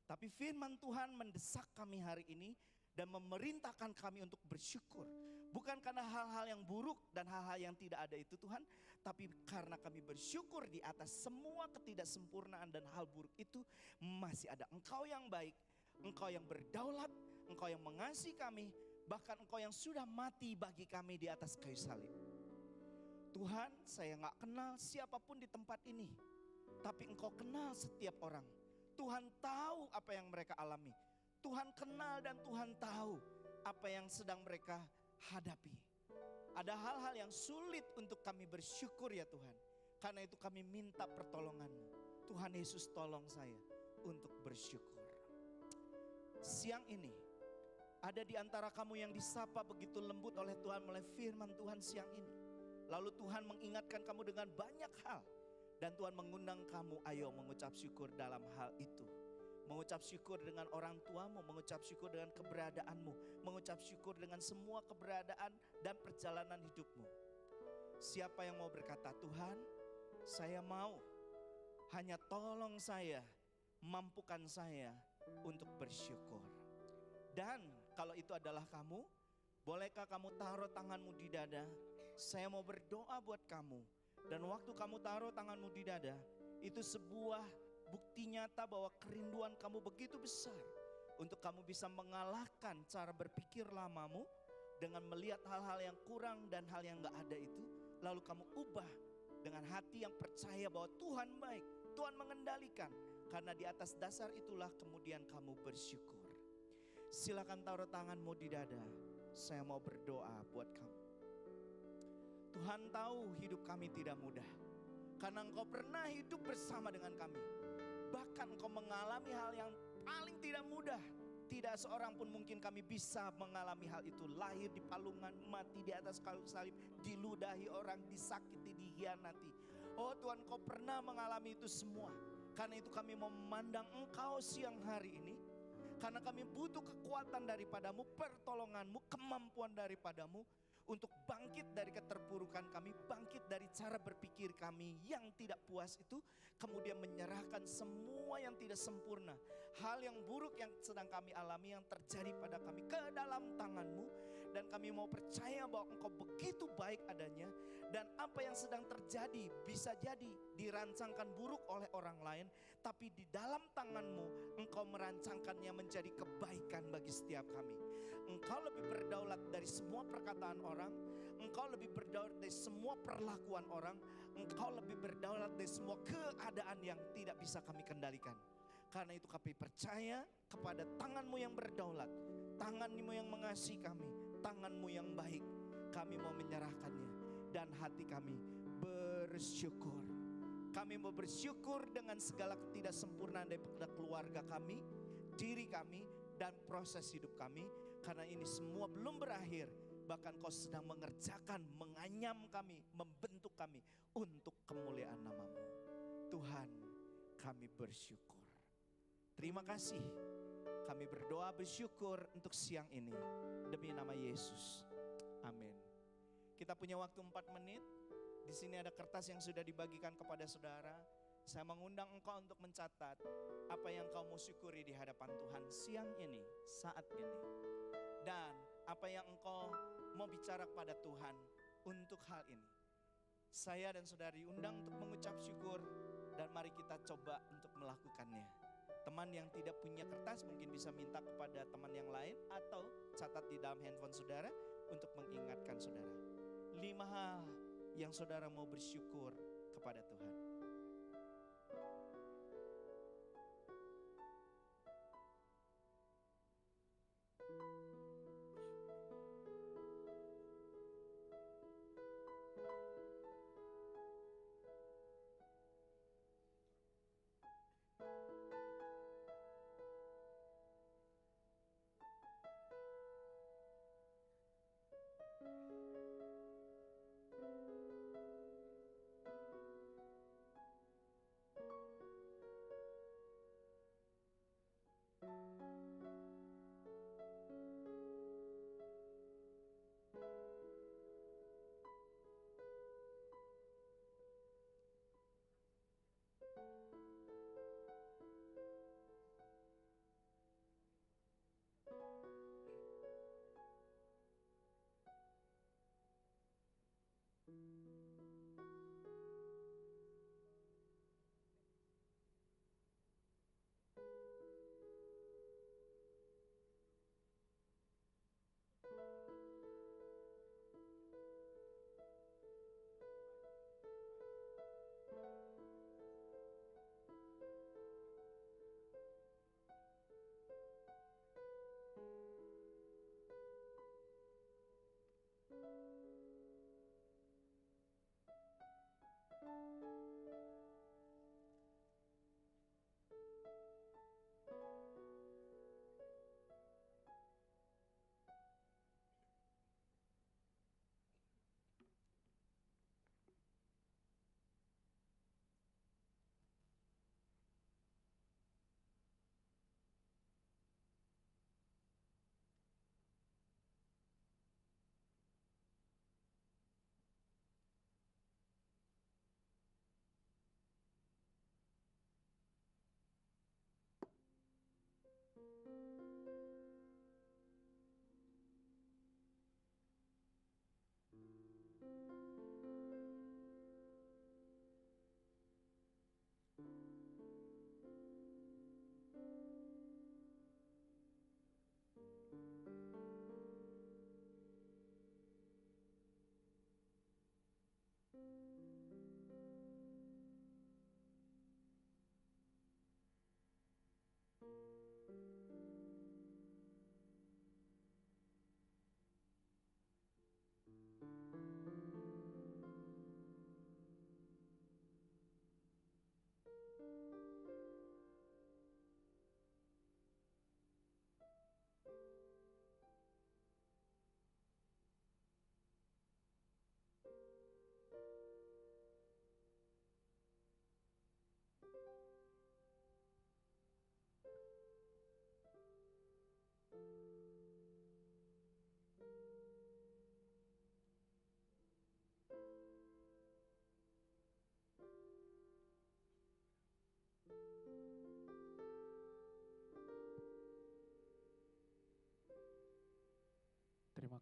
tapi firman Tuhan mendesak kami hari ini dan memerintahkan kami untuk bersyukur. Bukan karena hal-hal yang buruk dan hal-hal yang tidak ada itu Tuhan, tapi karena kami bersyukur di atas semua ketidaksempurnaan dan hal buruk itu, masih ada Engkau yang baik, Engkau yang berdaulat, Engkau yang mengasihi kami, bahkan Engkau yang sudah mati bagi kami di atas kayu salib. Tuhan, saya gak kenal siapapun di tempat ini, tapi Engkau kenal setiap orang. Tuhan tahu apa yang mereka alami. Tuhan kenal dan Tuhan tahu apa yang sedang mereka hadapi. Ada hal-hal yang sulit untuk kami bersyukur ya Tuhan. Karena itu kami minta pertolongan-Mu. Tuhan Yesus tolong saya untuk bersyukur. Siang ini ada di antara kamu yang disapa begitu lembut oleh Tuhan oleh firman Tuhan siang ini. Lalu Tuhan mengingatkan kamu dengan banyak hal. Dan Tuhan mengundang kamu, ayo mengucap syukur dalam hal itu. Mengucap syukur dengan orang tuamu, mengucap syukur dengan keberadaanmu, mengucap syukur dengan semua keberadaan dan perjalanan hidupmu. Siapa yang mau berkata, Tuhan, saya mau, hanya tolong saya, mampukan saya untuk bersyukur. Dan kalau itu adalah kamu, bolehkah kamu taruh tanganmu di dada? Saya mau berdoa buat kamu. Dan waktu kamu taruh tanganmu di dada, itu sebuah bukti nyata bahwa kerinduan kamu begitu besar untuk kamu bisa mengalahkan cara berpikir lamamu dengan melihat hal-hal yang kurang dan hal yang gak ada itu. Lalu kamu ubah dengan hati yang percaya bahwa Tuhan baik, Tuhan mengendalikan. Karena di atas dasar itulah kemudian kamu bersyukur. Silakan taruh tanganmu di dada. Saya mau berdoa buat kamu. Tuhan tahu hidup kami tidak mudah, karena Engkau pernah hidup bersama dengan kami. Bahkan Engkau mengalami hal yang paling tidak mudah. Tidak seorang pun mungkin kami bisa mengalami hal itu. Lahir di palungan, mati di atas kayu salib, diludahi orang, disakiti, dikhianati. Oh Tuhan, Engkau pernah mengalami itu semua. Karena itu kami mau memandang Engkau siang hari ini. Karena kami butuh kekuatan daripadamu, pertolonganmu, kemampuan daripadamu. Untuk bangkit dari keterpurukan kami, bangkit dari cara berpikir kami yang tidak puas itu. Kemudian menyerahkan semua yang tidak sempurna, hal yang buruk yang sedang kami alami, yang terjadi pada kami, ke dalam tangan-Mu. Dan kami mau percaya bahwa Engkau begitu baik adanya. Dan apa yang sedang terjadi bisa jadi dirancangkan buruk oleh orang lain, tapi di dalam tangan-Mu Engkau merancangkannya menjadi kebaikan bagi setiap kami. Engkau lebih berdaulat dari semua perkataan orang. Engkau lebih berdaulat dari semua perlakuan orang. Engkau lebih berdaulat dari semua keadaan yang tidak bisa kami kendalikan. Karena itu kami percaya kepada tangan-Mu yang berdaulat, tangan-Mu yang mengasihi kami, tangan-Mu yang baik. Kami mau menyerahkannya dan hati kami bersyukur. Kami mau bersyukur dengan segala ketidaksempurnaan daripada keluarga kami, diri kami, dan proses hidup kami. Karena ini semua belum berakhir. Bahkan Kau sedang mengerjakan, menganyam kami, membentuk kami untuk kemuliaan nama-Mu. Tuhan, kami bersyukur. Terima kasih. Kami berdoa bersyukur untuk siang ini. Demi nama Yesus. Amin. Kita punya waktu 4 menit. Di sini ada kertas yang sudah dibagikan kepada saudara. Saya mengundang engkau untuk mencatat apa yang kau mau syukuri di hadapan Tuhan siang ini, saat ini. Dan apa yang engkau mau bicara kepada Tuhan untuk hal ini. Saya dan saudara diundang untuk mengucap syukur, dan mari kita coba untuk melakukannya. Teman yang tidak punya kertas mungkin bisa minta kepada teman yang lain, atau catat di dalam handphone saudara untuk mengingatkan saudara. 5 hal yang saudara mau bersyukur kepada Tuhan.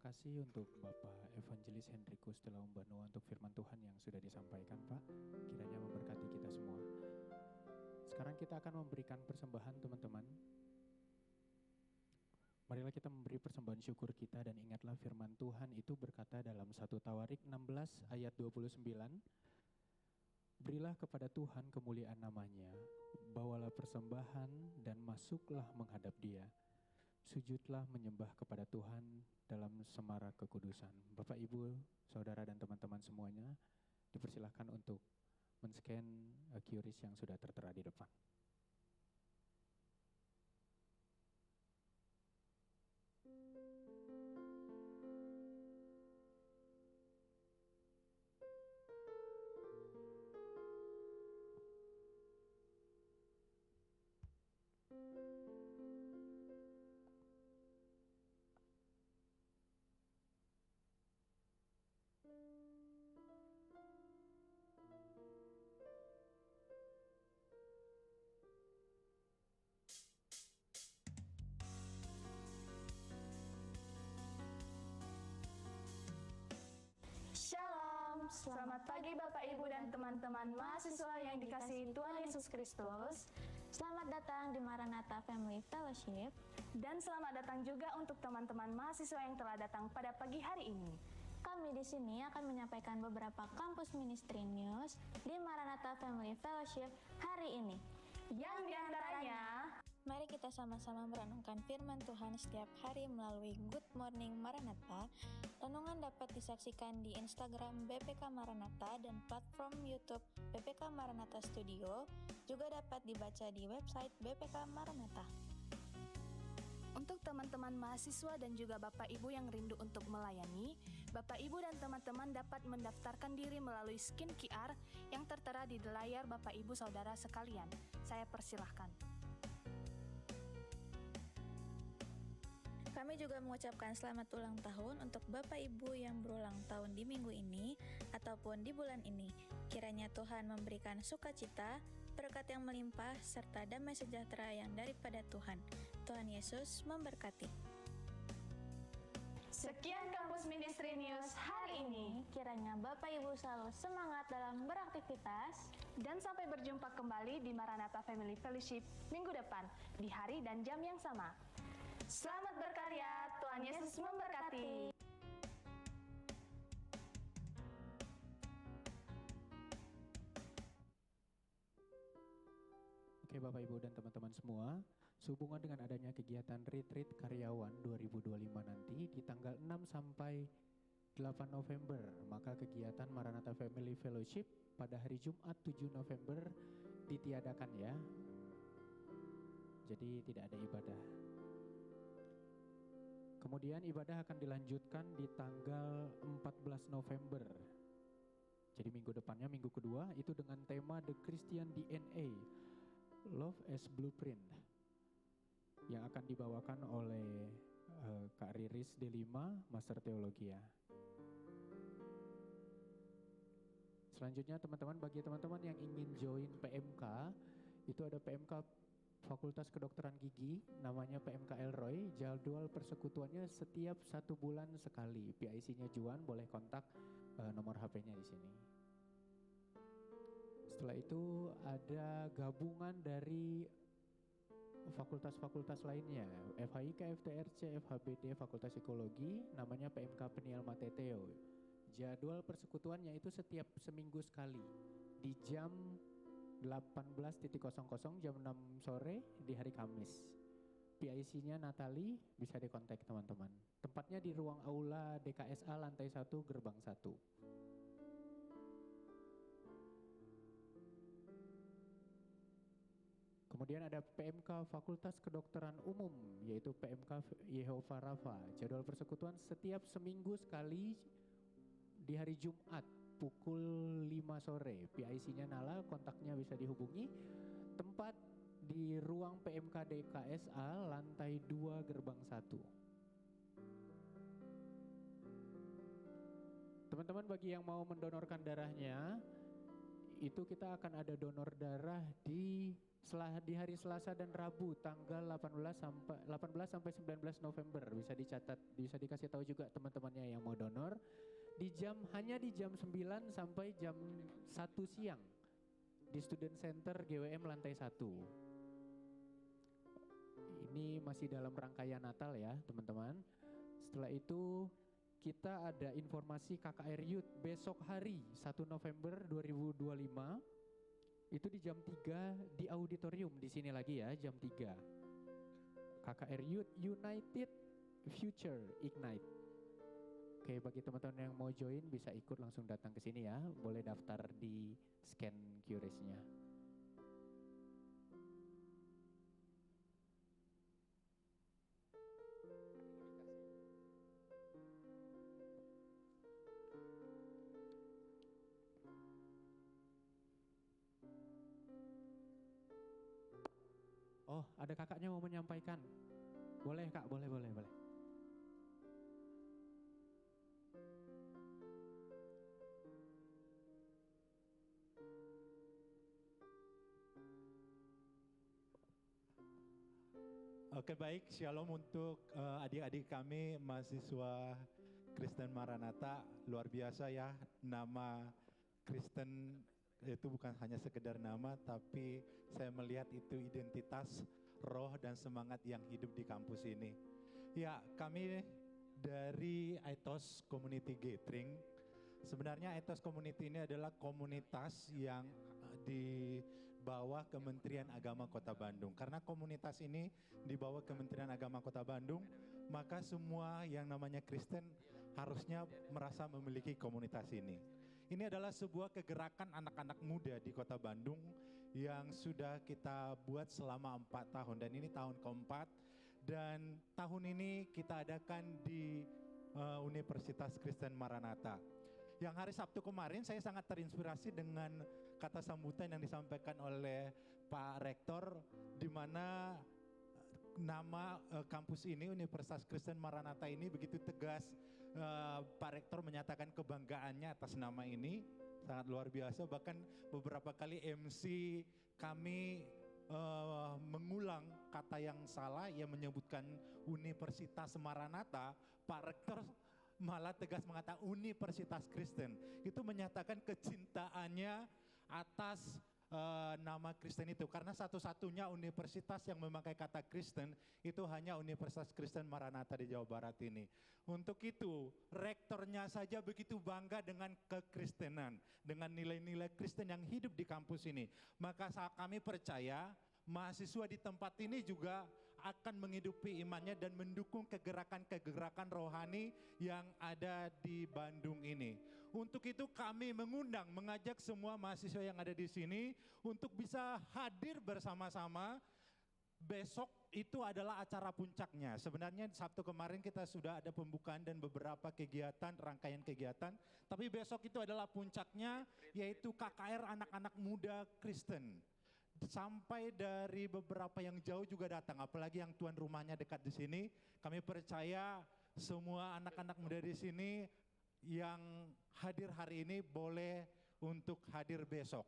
kasih untuk Bapak Evangelis Hendrikus Telaum Banua untuk firman Tuhan yang sudah disampaikan, Pak. Kiranya memberkati kita semua. Sekarang kita akan memberikan persembahan, teman-teman. Marilah kita memberi persembahan syukur kita dan ingatlah firman Tuhan itu berkata dalam 1 Tawarik 16 ayat 29. Berilah kepada Tuhan kemuliaan namanya, bawalah persembahan dan masuklah menghadap Dia. Sujudlah menyembah kepada Tuhan dalam semarak kekudusan. Bapak, Ibu, Saudara dan teman-teman semuanya, dipersilahkan untuk men-scan QRIS yang sudah tertera di depan. Shalom, selamat pagi Bapak Ibu dan teman-teman mahasiswa yang dikasihi Tuhan Yesus Kristus. Selamat datang di Maranatha Family Fellowship. Dan selamat datang juga untuk teman-teman mahasiswa yang telah datang pada pagi hari ini. Kami di sini akan menyampaikan beberapa kampus ministry news di Maranatha Family Fellowship hari ini. Yang diantaranya, mari kita sama-sama merenungkan firman Tuhan setiap hari melalui Good Morning Maranatha. Renungan dapat disaksikan di Instagram BPK Maranatha dan platform YouTube BPK Maranatha Studio, juga dapat dibaca di website BPK Maranatha. untuk teman-teman mahasiswa dan juga Bapak Ibu yang rindu untuk melayani, Bapak Ibu dan teman-teman dapat mendaftarkan diri melalui skin QR yang tertera di layar Bapak Ibu Saudara sekalian. Saya persilahkan. Kami juga mengucapkan selamat ulang tahun untuk Bapak Ibu yang berulang tahun di minggu ini ataupun di bulan ini. Kiranya Tuhan memberikan sukacita, berkat yang melimpah, serta damai sejahtera yang daripada Tuhan. Tuhan Yesus memberkati. Sekian Kampus Ministry News hari ini. Kiranya Bapak Ibu selalu semangat dalam beraktivitas. Dan sampai berjumpa kembali di Maranatha Family Fellowship minggu depan, di hari dan jam yang sama. Selamat berkarya, Tuhan Yesus memberkati. Oke Bapak Ibu dan teman-teman semua, sehubungan dengan adanya kegiatan retreat karyawan 2025 nanti di tanggal 6 sampai 8 November, maka kegiatan Maranatha Family Fellowship pada hari Jumat 7 November ditiadakan ya. Jadi tidak ada ibadah. Kemudian ibadah akan dilanjutkan di tanggal 14 November. Jadi minggu depannya, minggu kedua, itu dengan tema The Christian DNA, Love as Blueprint, yang akan dibawakan oleh Kak Riris D5, Master Teologia. Selanjutnya teman-teman, bagi teman-teman yang ingin join PMK, itu ada PMK Fakultas Kedokteran Gigi, namanya PMK Elroy. Jadwal persekutuannya setiap 1 bulan sekali. PIC-nya Juan, boleh kontak nomor HP-nya di sini. Setelah itu ada gabungan dari fakultas-fakultas lainnya, FHIK, FTRC, FHBD, Fakultas Psikologi, namanya PMK Peniel Mateteo. Jadwal persekutuannya itu setiap seminggu sekali di jam 18.00 jam 6 sore di hari Kamis. PIC-nya Natali, bisa dikontak teman-teman. Tempatnya di ruang aula DKSA lantai 1 gerbang 1. Kemudian ada PMK Fakultas Kedokteran Umum, yaitu PMK Yehova Rafa. Jadwal persekutuan setiap seminggu sekali di hari Jumat pukul 5 sore. PIC-nya Nala, kontaknya bisa dihubungi. Tempat di ruang PMK DKSA lantai 2 gerbang 1. Teman-teman, bagi yang mau mendonorkan darahnya, itu kita akan ada donor darah di di hari Selasa dan Rabu tanggal 18 sampai 19 November. Bisa dicatat, bisa dikasih tahu juga teman-temannya yang mau donor. Hanya di jam 9 sampai jam 1 siang di Student Center GWM lantai 1. Ini masih dalam rangkaian Natal ya teman-teman. Setelah itu kita ada informasi KKR Youth besok hari 1 November 2025. Itu di jam 3 di auditorium di sini lagi ya, jam 3. KKR Youth United Future Ignite. Oke, bagi teman-teman yang mau join bisa ikut langsung datang ke sini ya. Boleh daftar di scan QRIS-nya. Oh, ada kakaknya mau menyampaikan. Boleh kak, boleh. Oke baik, shalom untuk adik-adik kami mahasiswa Kristen Maranatha. Luar biasa ya, nama Kristen itu bukan hanya sekedar nama, tapi saya melihat itu identitas, roh dan semangat yang hidup di kampus ini. Ya, kami dari Ethos Community Gathering. Sebenarnya Ethos Community ini adalah komunitas yang di bawah Kementerian Agama Kota Bandung. Karena komunitas ini di bawah Kementerian Agama Kota Bandung, maka semua yang namanya Kristen harusnya merasa memiliki komunitas ini. Ini adalah sebuah kegerakan anak-anak muda di Kota Bandung yang sudah kita buat selama 4 tahun dan ini tahun keempat. Dan tahun ini kita adakan di Universitas Kristen Maranatha. Yang hari Sabtu kemarin saya sangat terinspirasi dengan kata sambutan yang disampaikan oleh Pak Rektor, di mana nama kampus ini, Universitas Kristen Maranatha ini begitu tegas. Pak Rektor menyatakan kebanggaannya atas nama ini, sangat luar biasa. Bahkan beberapa kali MC kami mengulang kata yang salah, yang menyebutkan Universitas Maranatha, Pak Rektor malah tegas mengatakan Universitas Kristen. Itu menyatakan kecintaannya atas nama Kristen itu, karena satu-satunya universitas yang memakai kata Kristen itu hanya Universitas Kristen Maranatha di Jawa Barat ini. Untuk itu rektornya saja begitu bangga dengan kekristenan, dengan nilai-nilai Kristen yang hidup di kampus ini. Maka saat kami percaya mahasiswa di tempat ini juga akan menghidupi imannya dan mendukung kegerakan-kegerakan rohani yang ada di Bandung ini. Untuk itu kami mengajak semua mahasiswa yang ada di sini untuk bisa hadir bersama-sama. Besok itu adalah acara puncaknya. Sebenarnya Sabtu kemarin kita sudah ada pembukaan dan beberapa kegiatan, rangkaian kegiatan. Tapi besok itu adalah puncaknya, yaitu KKR anak-anak muda Kristen. Sampai dari beberapa yang jauh juga datang, apalagi yang tuan rumahnya dekat di sini. Kami percaya semua anak-anak muda di sini yang hadir hari ini boleh untuk hadir besok.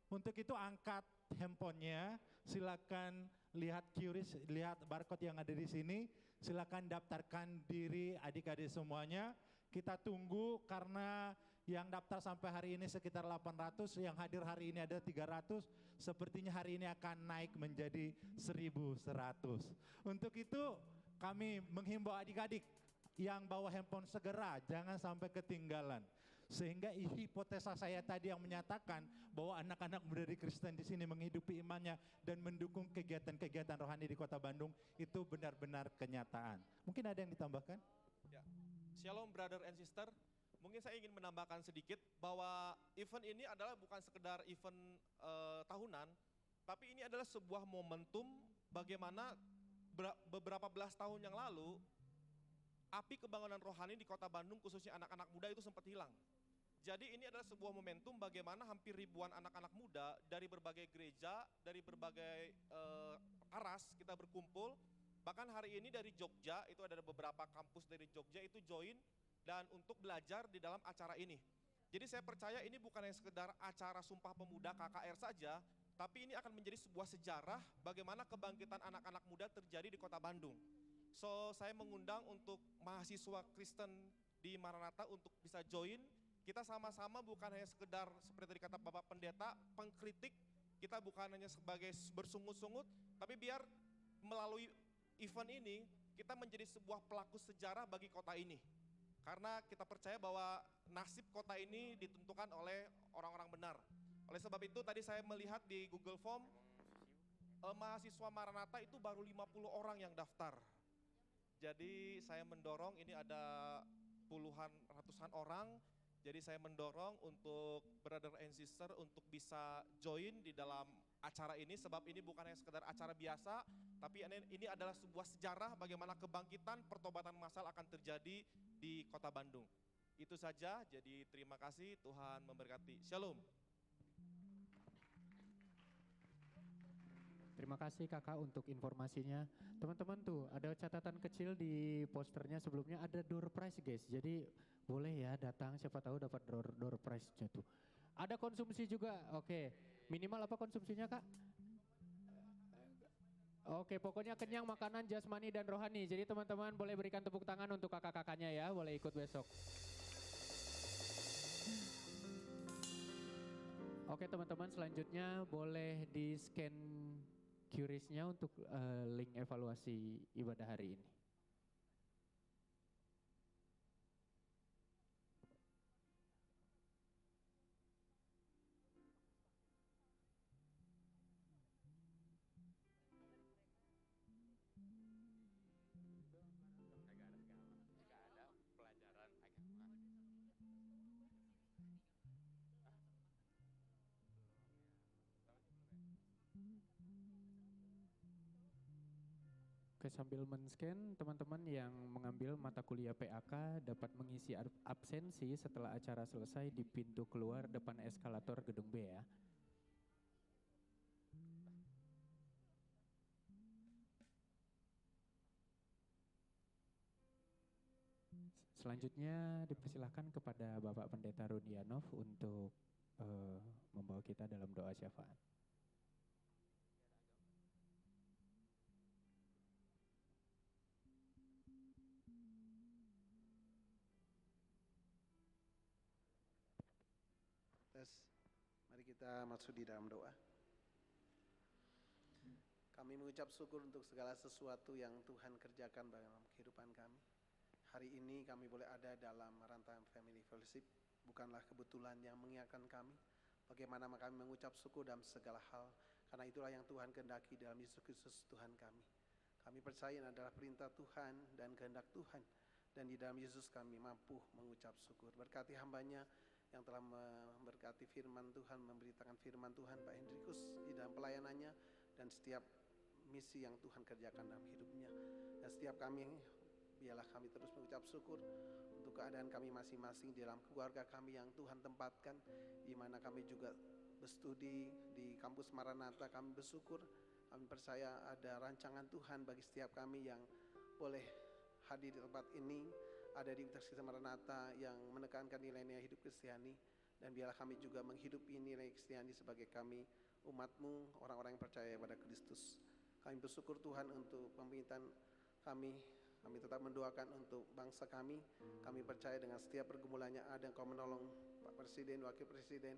Untuk itu angkat handphonenya, silakan lihat QRIS, lihat barcode yang ada di sini. Silakan daftarkan diri adik-adik semuanya. Kita tunggu karena yang daftar sampai hari ini sekitar 800, yang hadir hari ini ada 300. Sepertinya hari ini akan naik menjadi 1.100. Untuk itu kami menghimbau adik-adik yang bawa handphone segera, jangan sampai ketinggalan. Sehingga hipotesa saya tadi yang menyatakan bahwa anak-anak muda di Kristen di sini menghidupi imannya dan mendukung kegiatan-kegiatan rohani di Kota Bandung itu benar-benar kenyataan. Mungkin ada yang ditambahkan? Ya. Shalom brother and sister. Mungkin saya ingin menambahkan sedikit bahwa event ini adalah bukan sekedar event tahunan, tapi ini adalah sebuah momentum bagaimana beberapa belas tahun yang lalu api kebangunan rohani di Kota Bandung khususnya anak-anak muda itu sempat hilang. Jadi ini adalah sebuah momentum bagaimana hampir ribuan anak-anak muda dari berbagai gereja, dari berbagai aras kita berkumpul. Bahkan hari ini dari Jogja, itu ada beberapa kampus dari Jogja itu join dan untuk belajar di dalam acara ini. Jadi saya percaya ini bukan yang sekedar acara Sumpah Pemuda KKR saja, tapi ini akan menjadi sebuah sejarah bagaimana kebangkitan anak-anak muda terjadi di kota Bandung. So, saya mengundang untuk mahasiswa Kristen di Maranatha untuk bisa join. Kita sama-sama bukan hanya sekedar seperti tadi kata Bapak Pendeta, pengkritik. Kita bukan hanya sebagai bersungut-sungut, tapi biar melalui event ini kita menjadi sebuah pelaku sejarah bagi kota ini. Karena kita percaya bahwa nasib kota ini ditentukan oleh orang-orang benar. Oleh sebab itu tadi saya melihat di Google Form, mahasiswa Maranatha itu baru 50 orang yang daftar. Jadi saya mendorong, ini ada puluhan, ratusan orang. Jadi saya mendorong untuk brother and sister untuk bisa join di dalam acara ini. Sebab ini bukan hanya sekedar acara biasa, tapi ini adalah sebuah sejarah bagaimana kebangkitan pertobatan massal akan terjadi di kota Bandung. Itu saja, jadi terima kasih, Tuhan memberkati. Shalom. Terima kasih kakak untuk informasinya. Teman-teman tuh ada catatan kecil di posternya sebelumnya, ada door prize guys. Jadi boleh ya datang, siapa tahu dapat door prize-nya tuh. Ada konsumsi juga, oke. Minimal apa konsumsinya kak? Oke, pokoknya kenyang makanan jasmani dan rohani. Jadi teman-teman boleh berikan tepuk tangan untuk kakak-kakaknya ya, boleh ikut besok. Oke teman-teman, selanjutnya boleh di scan QRIS-nya untuk link evaluasi ibadah hari ini. Oke, sambil men-scan, teman-teman yang mengambil mata kuliah PAK dapat mengisi absensi setelah acara selesai di pintu keluar depan eskalator gedung B ya. Selanjutnya dipersilahkan kepada Bapak Pendeta Rudianov untuk membawa kita dalam doa syafaat. Mari kita masuk di dalam doa. Kami mengucap syukur untuk segala sesuatu yang Tuhan kerjakan dalam kehidupan kami. Hari ini kami boleh ada dalam Maranatha Family Fellowship. Bukanlah kebetulan yang mengingatkan kami bagaimana kami mengucap syukur dalam segala hal. Karena itulah yang Tuhan kehendaki dalam Yesus Kristus Tuhan kami. Kami percaya ini adalah perintah Tuhan dan kehendak Tuhan. Dan di dalam Yesus kami mampu mengucap syukur. Berkati hambanya yang telah memberkati firman Tuhan, memberitakan firman Tuhan, Pak Hendrikus di dalam pelayanannya dan setiap misi yang Tuhan kerjakan dalam hidupnya. Dan setiap kami, biarlah kami terus mengucap syukur untuk keadaan kami masing-masing di dalam keluarga kami yang Tuhan tempatkan, di mana kami juga berstudi di kampus Maranatha. Kami bersyukur, kami percaya ada rancangan Tuhan bagi setiap kami yang boleh hadir di tempat ini, ada di Universitas Maranatha yang menekankan nilai-nilai hidup Kristiani, dan biarlah kami juga menghidupi nilai Kristiani sebagai kami umat-Mu, orang-orang yang percaya pada Kristus. Kami bersyukur Tuhan untuk pemerintahan kami. Kami tetap mendoakan untuk bangsa kami. Kami percaya dengan setiap pergumulannya ada Engkau menolong Pak Presiden, Wakil Presiden,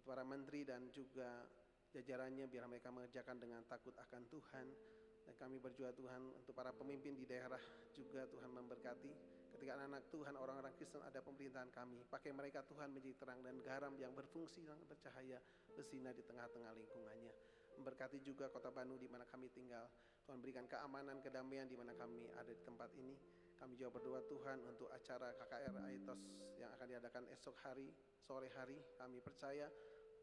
para menteri dan juga jajarannya, biar mereka mengerjakan dengan takut akan Tuhan. Dan kami berdoa Tuhan untuk para pemimpin di daerah juga Tuhan memberkati. Ketika anak-anak Tuhan, orang-orang Kristen ada pemerintahan kami, pakai mereka Tuhan menjadi terang dan garam yang berfungsi dan bercahaya, bersinar di tengah-tengah lingkungannya. Memberkati juga kota Bandung di mana kami tinggal. Tuhan berikan keamanan, kedamaian di mana kami ada di tempat ini. Kami juga berdoa Tuhan untuk acara KKR Aitos yang akan diadakan esok hari, sore hari. Kami percaya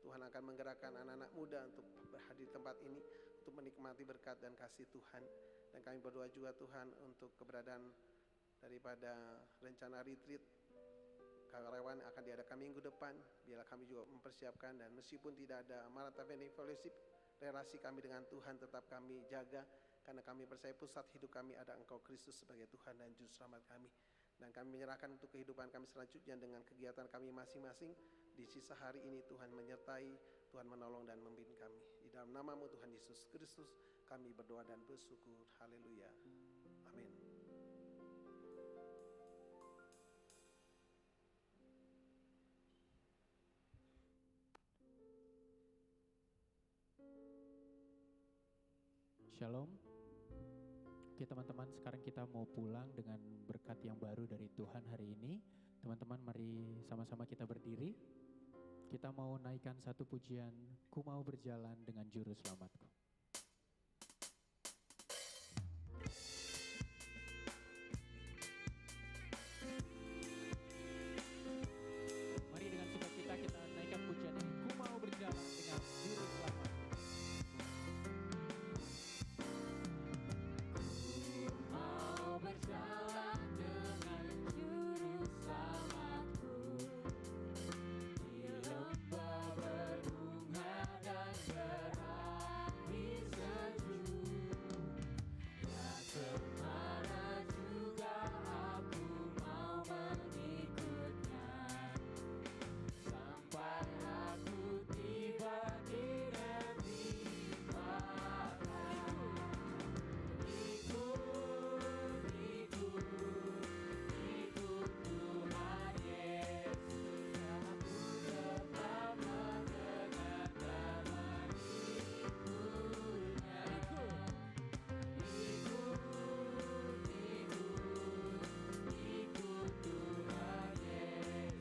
Tuhan akan menggerakkan anak-anak muda untuk berhadir di tempat ini, untuk menikmati berkat dan kasih Tuhan. Dan kami berdoa juga Tuhan untuk keberadaan daripada rencana retreat karyawan akan diadakan minggu depan. Biarlah kami juga mempersiapkan, dan meskipun tidak ada Maranatha Family Fellowship, relasi kami dengan Tuhan tetap kami jaga, karena kami percaya pusat hidup kami ada Engkau Kristus sebagai Tuhan dan Juru Selamat kami. Dan kami menyerahkan untuk kehidupan kami selanjutnya dengan kegiatan kami masing-masing, Di sisa hari ini Tuhan menyertai, Tuhan menolong dan membimbing kami. Di dalam nama-Mu Tuhan Yesus Kristus kami berdoa dan bersyukur. Haleluya. Amin. Shalom. Oke teman-teman, sekarang kita mau pulang dengan berkat yang baru dari Tuhan hari ini. Teman-teman, mari sama-sama kita berdiri. Kita mau naikkan satu pujian, Ku Mau Berjalan Dengan Juru Selamatku. Mari dengan sukacita kita naikkan pujian ini, Ku Mau Berjalan Dengan Juru Selamatku. Mau berjalan dengan juru selamatku di lembah berbunga dan berair sejuk. Ya kemana juga aku mau mengikutnya, sampai aku tiba di negeri Bapa. Ikut Tuhan Yesus, aku tetap mendengar nama ikutnya. Ikut Tuhan Yesus,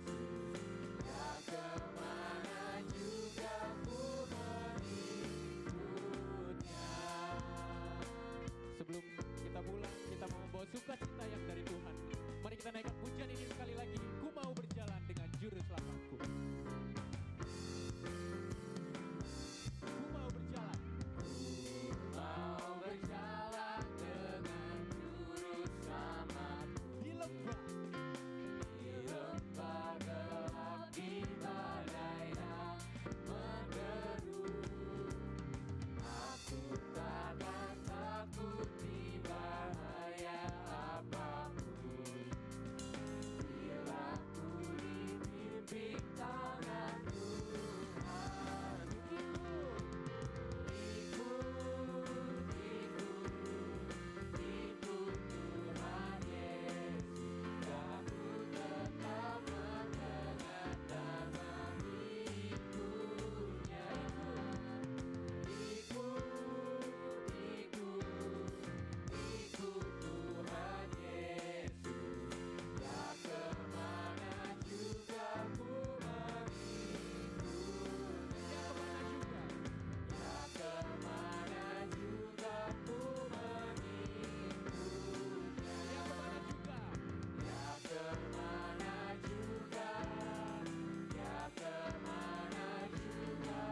ya kemana juga ku mengikutnya. Sebelum kita pulang, kita mau membawa sukacita yang dari Tuhan. Mari kita naikkan pujian ini sekali lagi. Ku mau berjalan dengan juru selamatku. Ku mau berjalan. Mau berjalan dengan juru selamatku Di lembah gelap, di badai yang menderu. Aku takkan takuti bahaya apapun, bila ku dibimbing tangan Tuhan. Ikut Tuhan Yesus, aku tetap mendengar nama ikutnya. Ikut Tuhan Yesus, ya kemana juga ku mengikutnya. Ya kemana juga ku mengikutnya. Ya kemana juga, ya kemana juga,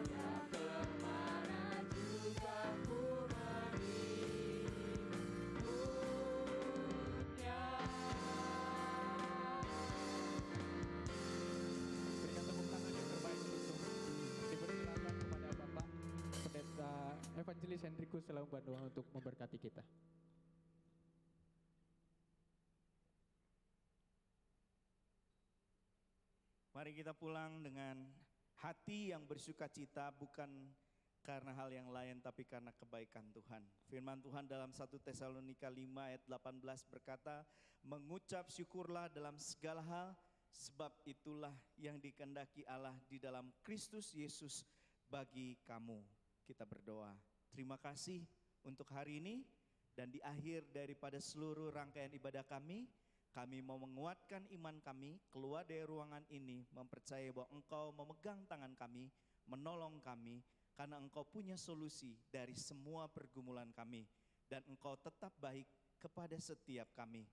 ya kemana juga ku mengikutnya. Berikan tepuk tangan yang terbaik untuk Tuhan. Dipersilakan kepada Bapak Pendeta Evangelis Hendrikus Selaung Bandung untuk memberkati kita. Mari kita pulang dengan hati yang bersukacita, bukan karena hal yang lain tapi karena kebaikan Tuhan. Firman Tuhan dalam 1 Tesalonika 5 ayat 18 berkata, mengucap syukurlah dalam segala hal, sebab itulah yang dikehendaki Allah di dalam Kristus Yesus bagi kamu. Kita berdoa, terima kasih untuk hari ini, dan di akhir daripada seluruh rangkaian ibadah kami mau menguatkan iman kami, keluar dari ruangan ini mempercayai bahwa Engkau memegang tangan kami, menolong kami, karena Engkau punya solusi dari semua pergumulan kami, dan Engkau tetap baik kepada setiap kami.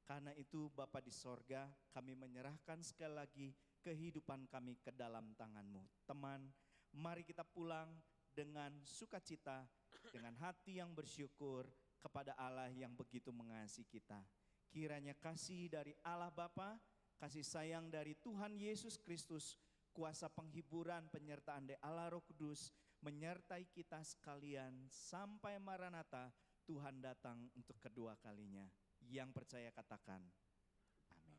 Karena itu Bapa di sorga, kami menyerahkan sekali lagi kehidupan kami ke dalam tangan-Mu. Teman, mari kita pulang dengan sukacita, dengan hati yang bersyukur kepada Allah yang begitu mengasihi kita. Kiranya kasih dari Allah Bapa, kasih sayang dari Tuhan Yesus Kristus, kuasa penghiburan penyertaan dari Allah Roh Kudus menyertai kita sekalian sampai Maranatha, Tuhan datang untuk kedua kalinya. Yang percaya katakan, amin.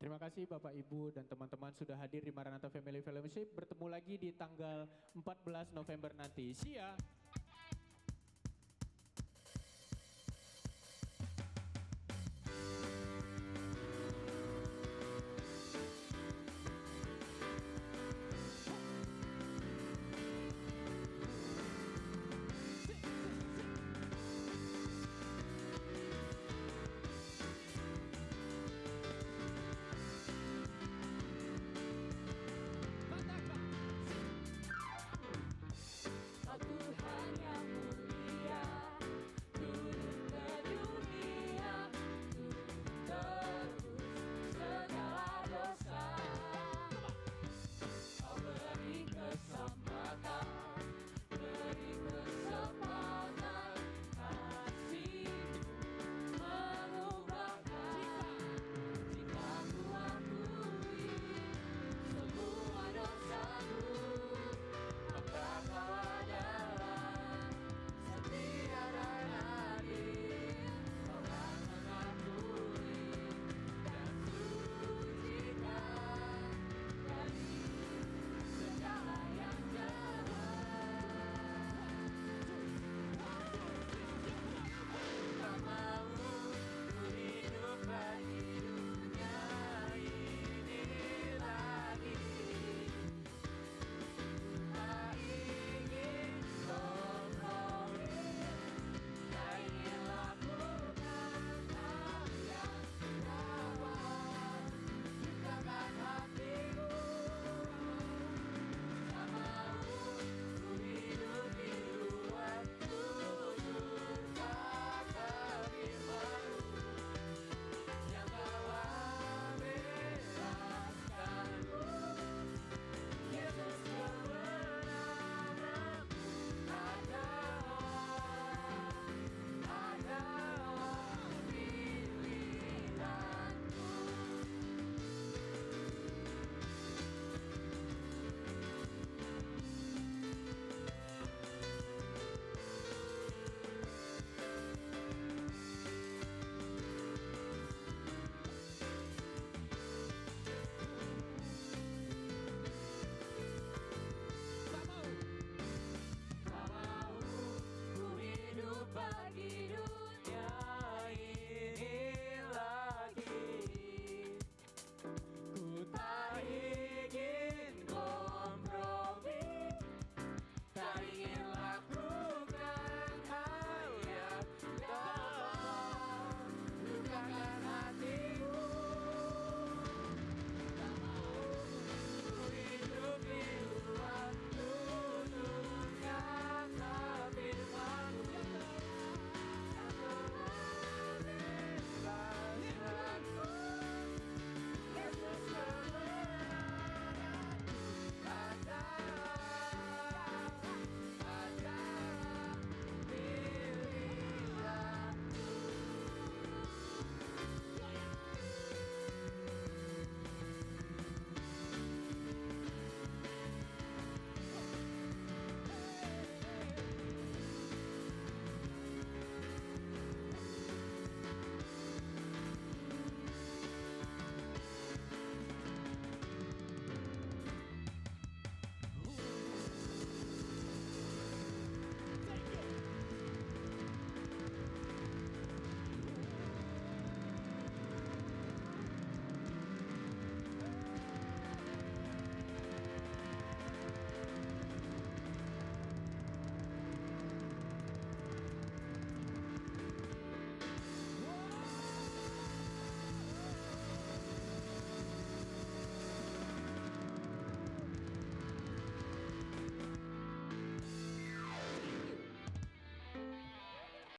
Terima kasih Bapak Ibu dan teman-teman sudah hadir di Maranatha Family Fellowship. Bertemu lagi di tanggal 14 November nanti. See ya.